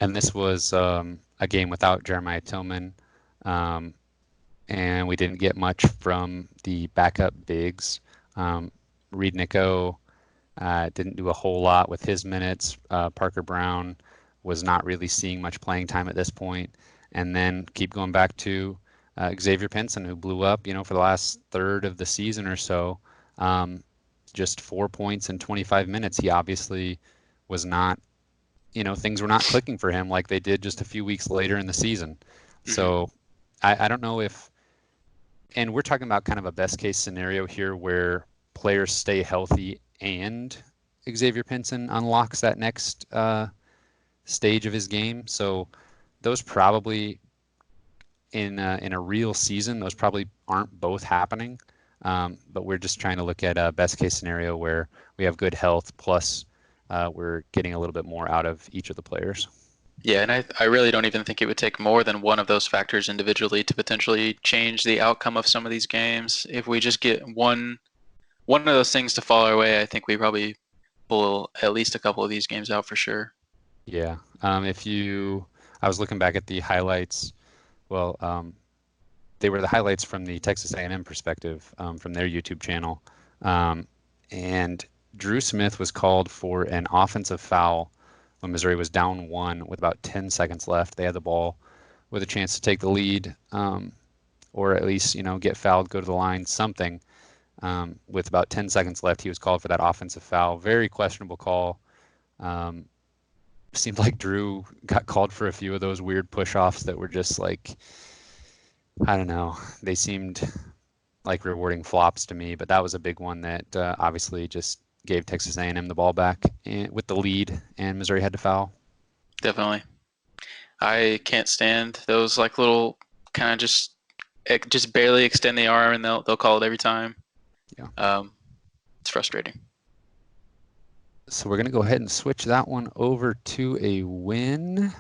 And this was a game without Jeremiah Tillman, and we didn't get much from the backup bigs. Reed Nico didn't do a whole lot with his minutes. Parker Brown was not really seeing much playing time at this point. And then keep going back to Xavier Pinson, who blew up, for the last third of the season or so. just 4 points in 25 minutes, he obviously was not, things were not clicking for him like they did just a few weeks later in the season. So I don't know if, and we're talking about kind of a best case scenario here where players stay healthy and Xavier Pinson unlocks that next stage of his game. So those probably in a real season, those probably aren't both happening. But we're just trying to look at a best case scenario where we have good health plus we're getting a little bit more out of each of the players. Yeah, and I really don't even think it would take more than one of those factors individually to potentially change the outcome of some of these games. If we just get one of those things to fall our way, I think we probably pull at least a couple of these games out for sure. Yeah. I was looking back at the highlights. Well, they were the highlights from the Texas A&M perspective from their YouTube channel. And Drew Smith was called for an offensive foul when Missouri was down 1 with about 10 seconds left. They had the ball with a chance to take the lead, or at least, get fouled, go to the line, something. With about 10 seconds left, he was called for that offensive foul. Very questionable call. Seemed like Drew got called for a few of those weird push-offs that were just like, I don't know. They seemed like rewarding flops to me, but that was a big one that obviously just gave Texas A&M the ball back with the lead, and Missouri had to foul. Definitely. I can't stand those like little kind of just barely extend the arm and they'll call it every time. Yeah. It's frustrating. So we're going to go ahead and switch that one over to a win.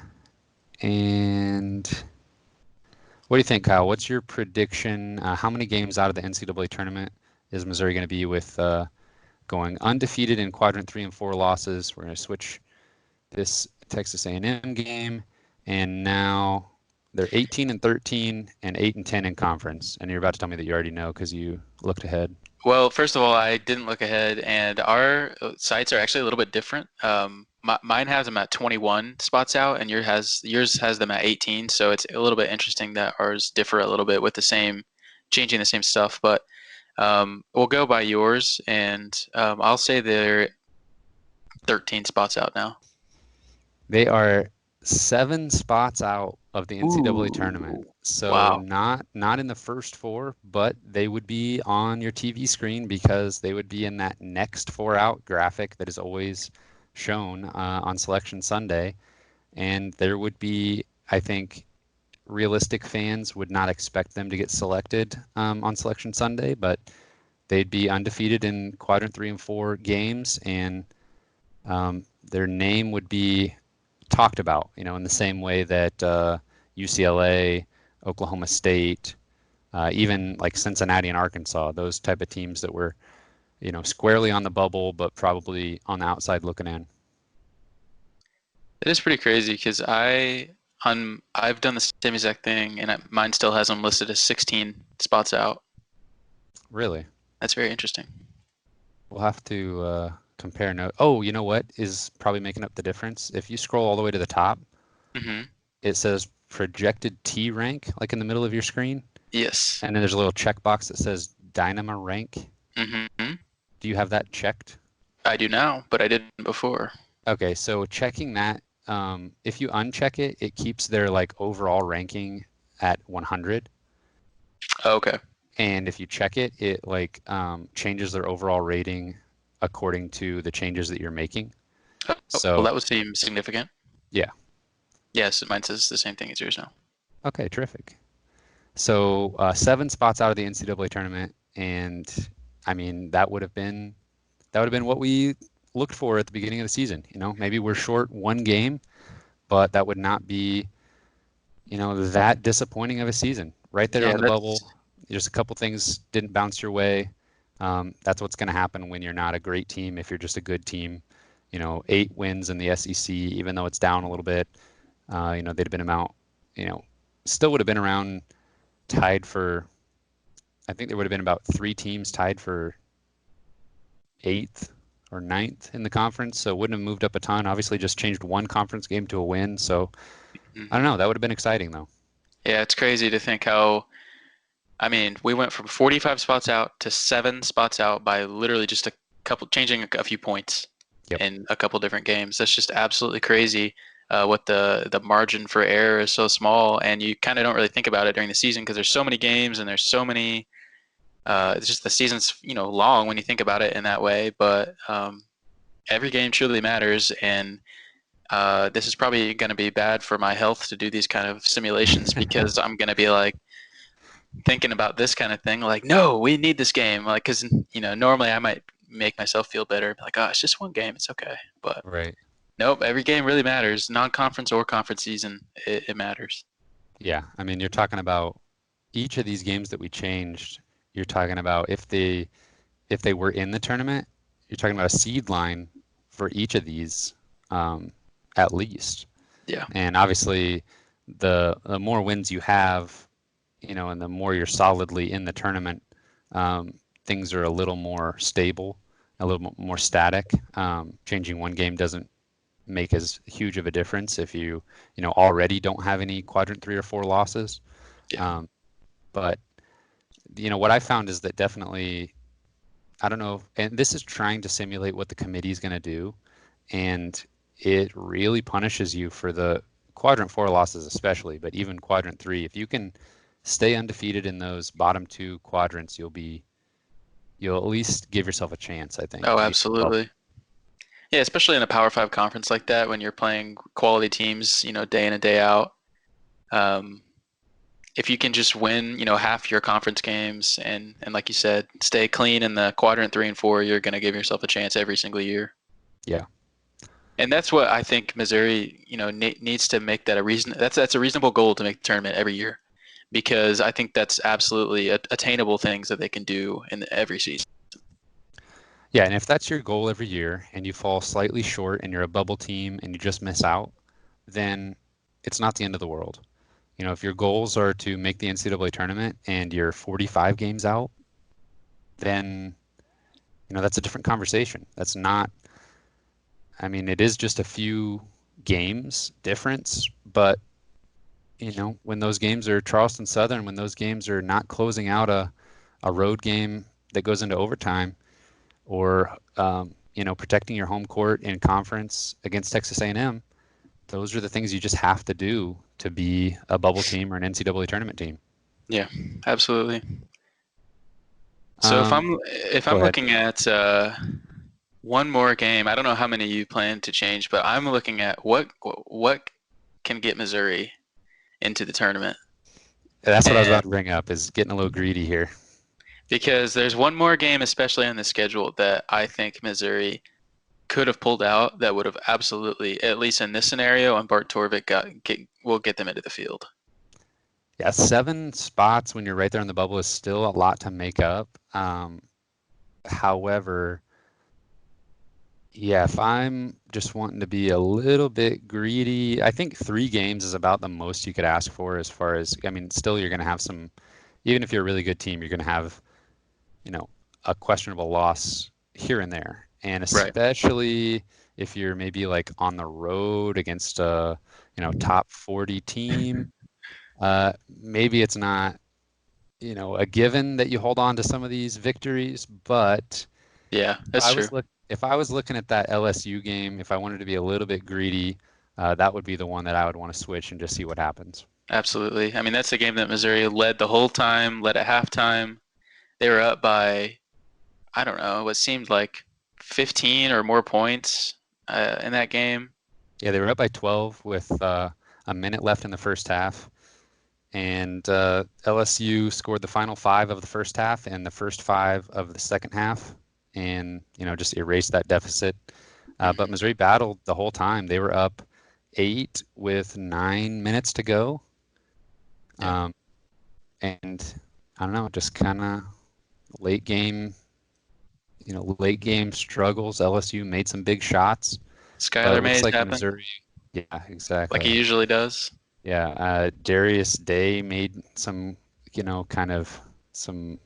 And what do you think, Kyle? What's your prediction? How many games out of the NCAA tournament is Missouri going to be with going undefeated in quadrant 3 and 4 losses? We're going to switch this Texas A&M game, and now they're 18-13 and 8-10 in conference. And you're about to tell me that you already know because you looked ahead. Well, first of all, I didn't look ahead, and our sites are actually a little bit different. Mine has them at 21 spots out, and yours has them at 18. So it's a little bit interesting that ours differ a little bit with changing the same stuff. But we'll go by yours, and I'll say they're 13 spots out now. They are 7 spots out of the NCAA tournament. So wow. not in the first 4, but they would be on your TV screen because they would be in that next 4 out graphic that is always shown on Selection Sunday. And there would be, I think, realistic fans would not expect them to get selected on Selection Sunday, but they'd be undefeated in quadrant 3 and 4 games, and their name would be talked about, in the same way that UCLA, Oklahoma State, even like Cincinnati and Arkansas, those type of teams that were, squarely on the bubble, but probably on the outside looking in. It is pretty crazy because I've done the same exact thing, and mine still has them listed as 16 spots out. Really? That's very interesting. We'll have to compare notes. Oh, you know what is probably making up the difference? If you scroll all the way to the top, it says projected T rank, like in the middle of your screen. Yes. And then there's a little checkbox that says Dynama rank. Do you have that checked? I do now, but I didn't before. Okay, so checking that, if you uncheck it, it keeps their like overall ranking at 100. Okay. And if you check it, it like changes their overall rating according to the changes that you're making. Well, that would seem significant. Yeah. Yes, mine says the same thing as yours now. Okay, terrific. So 7 spots out of the NCAA tournament, and I mean that would have been what we looked for at the beginning of the season. Maybe we're short 1 game, but that would not be, that disappointing of a season. Right there on the bubble, just a couple things didn't bounce your way. That's what's going to happen when you're not a great team. If you're just a good team, 8 wins in the SEC, even though it's down a little bit, they'd have been about, still would have been around tied for, I think there would have been about 3 teams tied for 8th or 9th in the conference. So it wouldn't have moved up a ton. Obviously just changed 1 conference game to a win. So I don't know. That would have been exciting though. Yeah, it's crazy to think how, we went from 45 spots out to 7 spots out by literally just changing a few points Yep. in a couple different games. That's just absolutely crazy. What the margin for error is so small, and you kind of don't really think about it during the season because there's so many games and there's so many. It's just the season's long when you think about it in that way, but every game truly matters, and this is probably going to be bad for my health to do these kind of simulations because I'm going to be like thinking about this kind of thing, like, no, we need this game, like, because normally I might make myself feel better, like, oh, it's just one game, it's okay, but Right. nope, every game really matters, non-conference or conference season, it matters. Yeah. I mean, you're talking about each of these games that we changed. You're talking about if they were in the tournament, you're talking about a seed line for each of these, at least. Yeah. And obviously, the more wins you have, and the more you're solidly in the tournament, things are a little more stable, a little more static. Changing one game doesn't make as huge of a difference if you already don't have any quadrant 3 or 4 losses. Yeah. But what I found is that definitely, I don't know, and this is trying to simulate what the committee is going to do, and it really punishes you for the quadrant 4 losses especially, but even quadrant 3. If you can stay undefeated in those bottom 2 quadrants, you'll at least give yourself a chance, I think, Oh, to be well. absolutely. Yeah, especially in a Power 5 conference like that when you're playing quality teams, day in and day out. Um, if you can just win, half your conference games and like you said, stay clean in the quadrant 3 and 4, you're going to give yourself a chance every single year. Yeah. And that's what I think Missouri, needs to make that a reason. That's a reasonable goal to make the tournament every year, because I think that's absolutely attainable things that they can do in every season. Yeah, and if that's your goal every year and you fall slightly short and you're a bubble team and you just miss out, then it's not the end of the world. If your goals are to make the NCAA tournament and you're 45 games out, then that's a different conversation. That's not, I mean, it is just a few games difference, but when those games are Charleston Southern, when those games are not closing out a road game that goes into overtime, or protecting your home court in conference against Texas A&M, those are the things you just have to do to be a bubble team or an NCAA tournament team. Yeah, absolutely. So if Go I'm ahead. looking at one more game, I don't know how many you plan to change, but I'm looking at what can get Missouri into the tournament. That's what I was And about to bring up, is getting a little greedy here. because there's one more game, especially on the schedule, that I think Missouri could have pulled out that would have absolutely, at least in this scenario, and Bart Torvik will get them into the field. Yeah, 7 spots when you're right there in the bubble is still a lot to make up. However, yeah, if I'm just wanting to be a little bit greedy, I think 3 games is about the most you could ask for as far as, I mean, still you're going to have some, even if you're a really good team, you're going to have, a questionable loss here and there. And Right. especially if you're maybe like on the road against a, top 40 team, maybe it's not, a given that you hold on to some of these victories, but Yeah, that's true. if I was looking at that LSU game, if I wanted to be a little bit greedy, that would be the one that I would want to switch and just see what happens. Absolutely. I mean, that's the game that Missouri led the whole time, led at halftime. They were up by, I don't know, what seemed like 15 or more points in that game. Yeah, they were up by 12 with a minute left in the first half. And LSU scored the final 5 of the first half and the first 5 of the second half, and just erased that deficit. But Missouri battled the whole time. They were up 8 with 9 minutes to go. Yeah. And I don't know, just kind of late game struggles. LSU made some big shots, but Skylar it looks Mays like happened, Missouri. Yeah, like exactly. he usually does. Yeah, Darius Day made some, kind of some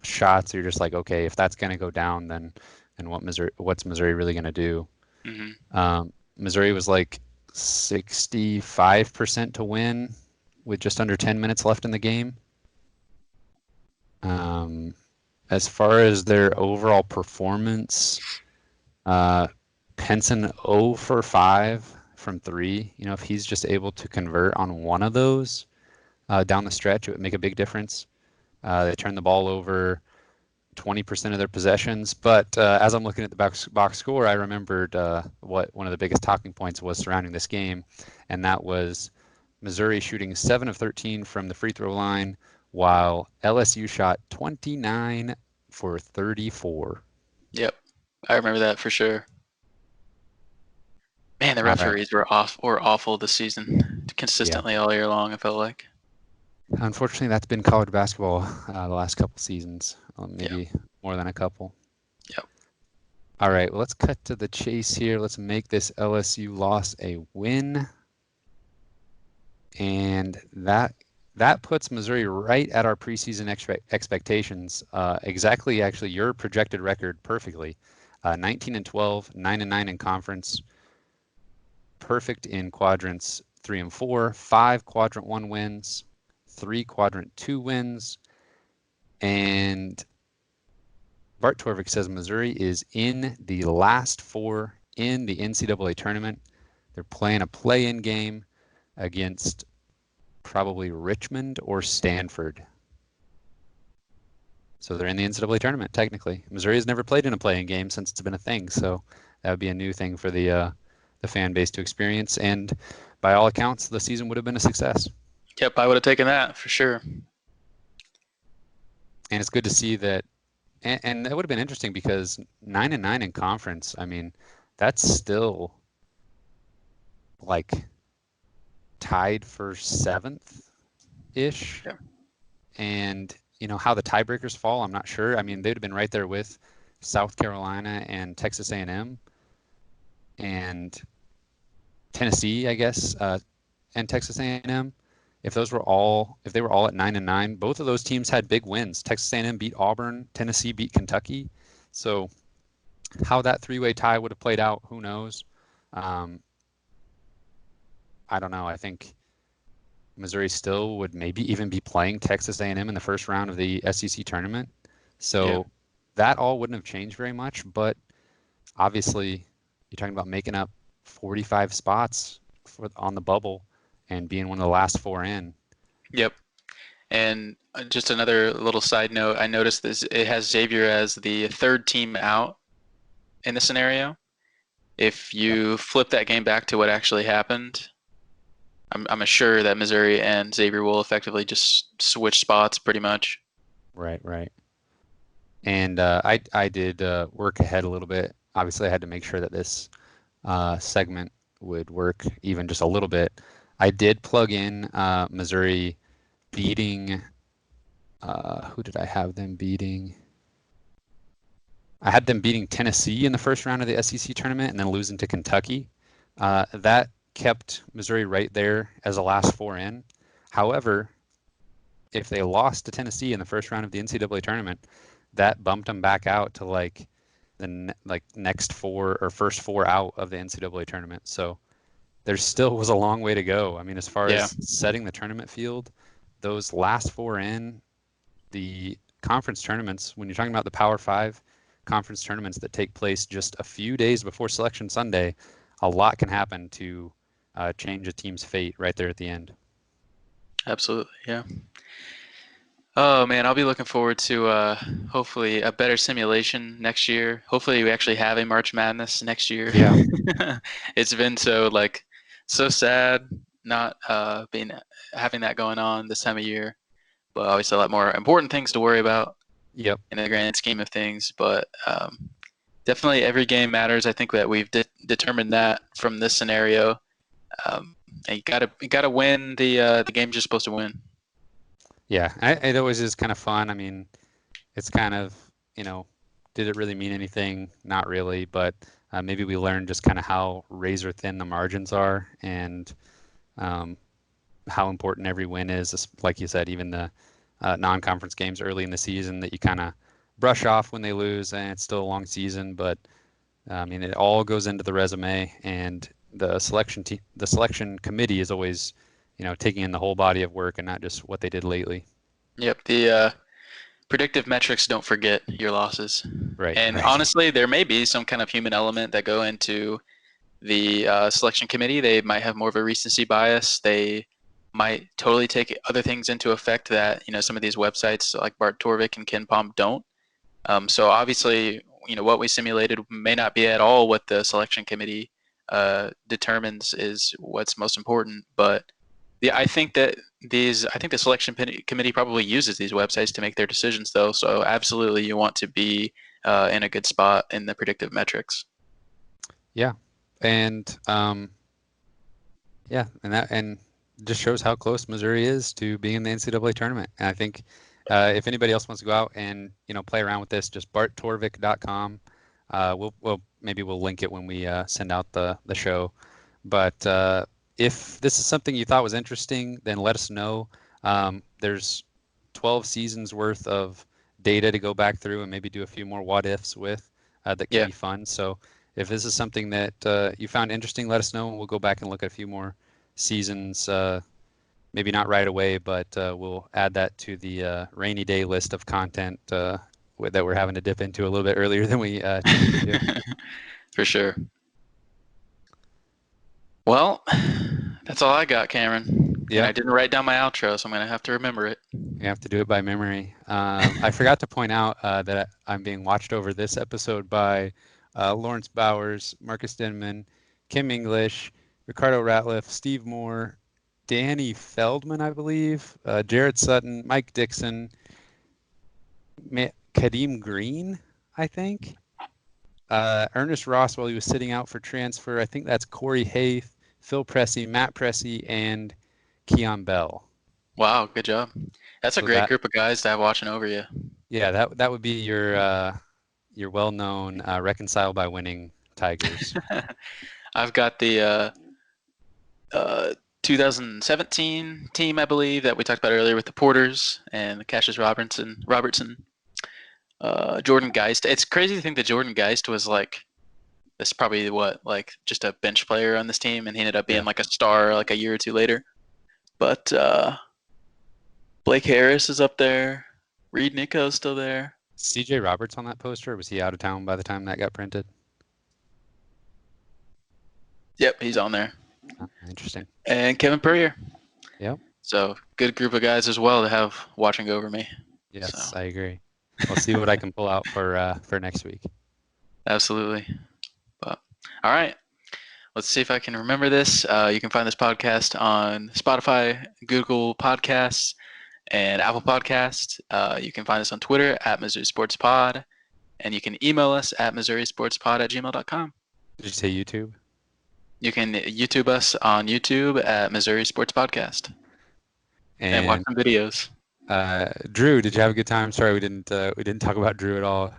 shots. You're just like, okay, if that's going to go down, then what's Missouri really going to do? Missouri was like 65% to win with just under 10 minutes left in the game. As far as their overall performance, Penson 0 for 5 from 3. If he's just able to convert on one of those down the stretch, it would make a big difference. They turn the ball over 20% of their possessions. But as I'm looking at the box score, I remembered what one of the biggest talking points was surrounding this game, and that was Missouri shooting 7 of 13 from the free throw line, while LSU shot 29 for 34. Yep, I remember that for sure. Man, the All right. referees were awful this season, Yeah. consistently all year long. I felt like. Unfortunately, that's been college basketball the last couple seasons, Yeah. maybe more than a couple. Yep. All right, let's cut to the chase here. Let's make this LSU loss a win. And that puts Missouri right at our preseason expectations. Exactly, actually, your projected record perfectly. 19-12, 9-9 in conference. Perfect in quadrants 3 and 4, 5 quadrant 1 wins, 3 quadrant 2 wins, and Bart Torvik says Missouri is in the last 4 in the NCAA tournament. They're playing a play-in game against probably Richmond or Stanford. So they're in the NCAA tournament, technically. Missouri has never played in a play-in game since it's been a thing, so that would be a new thing for the fan base to experience. And by all accounts, the season would have been a success. Yep, I would have taken that for sure. And it's good to see that. And that would have been interesting because 9-9 in conference, I mean, that's still like tied for 7th-ish. Yeah. And, how the tiebreakers fall, I'm not sure. I mean, they'd have been right there with South Carolina and Texas A&M and Tennessee, I guess, and Texas A&M. If they were all at 9-9, both of those teams had big wins. Texas A&M beat Auburn, Tennessee beat Kentucky. So how that 3-way tie would have played out, who knows? I don't know. I think Missouri still would maybe even be playing Texas A&M in the first round of the SEC tournament. So that all wouldn't have changed very much. But obviously, you're talking about making up 45 spots on the bubble and being one of the last 4 in. Yep. And just another little side note, I noticed this. It has Xavier as the 3rd team out in the scenario. If you flip that game back to what actually happened, I'm sure that Missouri and Xavier will effectively just switch spots pretty much. Right. And I did work ahead a little bit. Obviously, I had to make sure that this segment would work even just a little bit. I did plug in Missouri beating. Who did I have them beating? I had them beating Tennessee in the first round of the SEC tournament and then losing to Kentucky. That kept Missouri right there as a last 4 in. However, if they lost to Tennessee in the first round of the NCAA tournament, that bumped them back out to the next 4 or first 4 out of the NCAA tournament. So there still was a long way to go. I mean, as far as setting the tournament field, those last 4 in the conference tournaments, when you're talking about the Power 5 conference tournaments that take place just a few days before Selection Sunday, a lot can happen to change a team's fate right there at the end. Absolutely, yeah. Oh man, I'll be looking forward to hopefully a better simulation next year. Hopefully we actually have a March Madness next year. Yeah. It's been so sad not having that going on this time of year. But obviously a lot more important things to worry about. Yep. In the grand scheme of things, but definitely every game matters. I think that we've determined that from this scenario. And you gotta win the games you're supposed to win. Yeah, it always is kind of fun. I mean, it's kind of, did it really mean anything? Not really, but maybe we learned just kind of how razor thin the margins are and how important every win is. Like you said, even the non-conference games early in the season that you kind of brush off when they lose, and it's still a long season. But I mean, it all goes into the resume, and the selection committee is always, taking in the whole body of work and not just what they did lately. Yep. The predictive metrics don't forget your losses. Right. And right. honestly, there may be some kind of human element that go into the selection committee. They might have more of a recency bias. They might totally take other things into effect that some of these websites like Bart Torvik and Ken Palm don't. So obviously, what we simulated may not be at all what the selection committee determines is what's most important. But I think the selection committee probably uses these websites to make their decisions, though. So absolutely, you want to be in a good spot in the predictive metrics. Yeah, and and just shows how close Missouri is to being in the NCAA tournament. And I think if anybody else wants to go out and play around with this, just barttorvik.com. We'll link it when we send out the show. But if this is something you thought was interesting, then let us know. There's 12 seasons worth of data to go back through and maybe do a few more what ifs with that can be fun. So if this is something that you found interesting, let us know, and we'll go back and look at a few more seasons. Maybe not right away, but we'll add that to the rainy day list of content that we're having to dip into a little bit earlier than we typically do. For sure. Well, that's all I got, Cameron. Yeah. And I didn't write down my outro, so I'm going to have to remember it. You have to do it by memory. I forgot to point out that I'm being watched over this episode by Lawrence Bowers, Marcus Denman, Kim English, Ricardo Ratliff, Steve Moore, Danny Feldman, I believe, Jared Sutton, Mike Dixon, Kadeem Green, I think. Ernest Ross while he was sitting out for transfer. I think that's Corey Haith, Phil Pressey, Matt Pressey, and Keon Bell. Wow, good job. That's a great group of guys to have watching over you. Yeah, that would be your well-known reconcile by winning Tigers. I've got the 2017 team, I believe, that we talked about earlier with the Porters and the Cassius Robertson, Jordan Geist. It's crazy to think that Jordan Geist was this probably just a bench player on this team, and he ended up being like a star like a year or two later. But Blake Harris is up there. Reed Nico's still there. CJ Roberts on that poster, or was he out of town by the time that got printed? Yep, he's on there. Oh, interesting. And Kevin Purrier. Yep. So good group of guys as well to have watching over me. Yes, I agree. We'll see what I can pull out for next week. Absolutely. But all right, let's see if I can remember this. You can find this podcast on Spotify, Google Podcasts, and Apple Podcasts. You can find us on Twitter at Missouri Sports Pod, and you can email us at MissouriSportsPod@gmail.com. Did you say YouTube? You can YouTube us on YouTube at Missouri Sports Podcast and watch some videos. Drew, did you have a good time? Sorry, we didn't talk about Drew at all.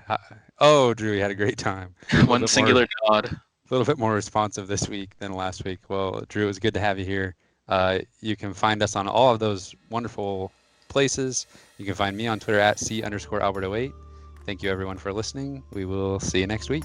Oh, Drew, you had a great time. One singular nod. A little bit more responsive this week than last week. Well, Drew, it was good to have you here. You can find us on all of those wonderful places. You can find me on Twitter at C_Albert08. Thank you, everyone, for listening. We will see you next week.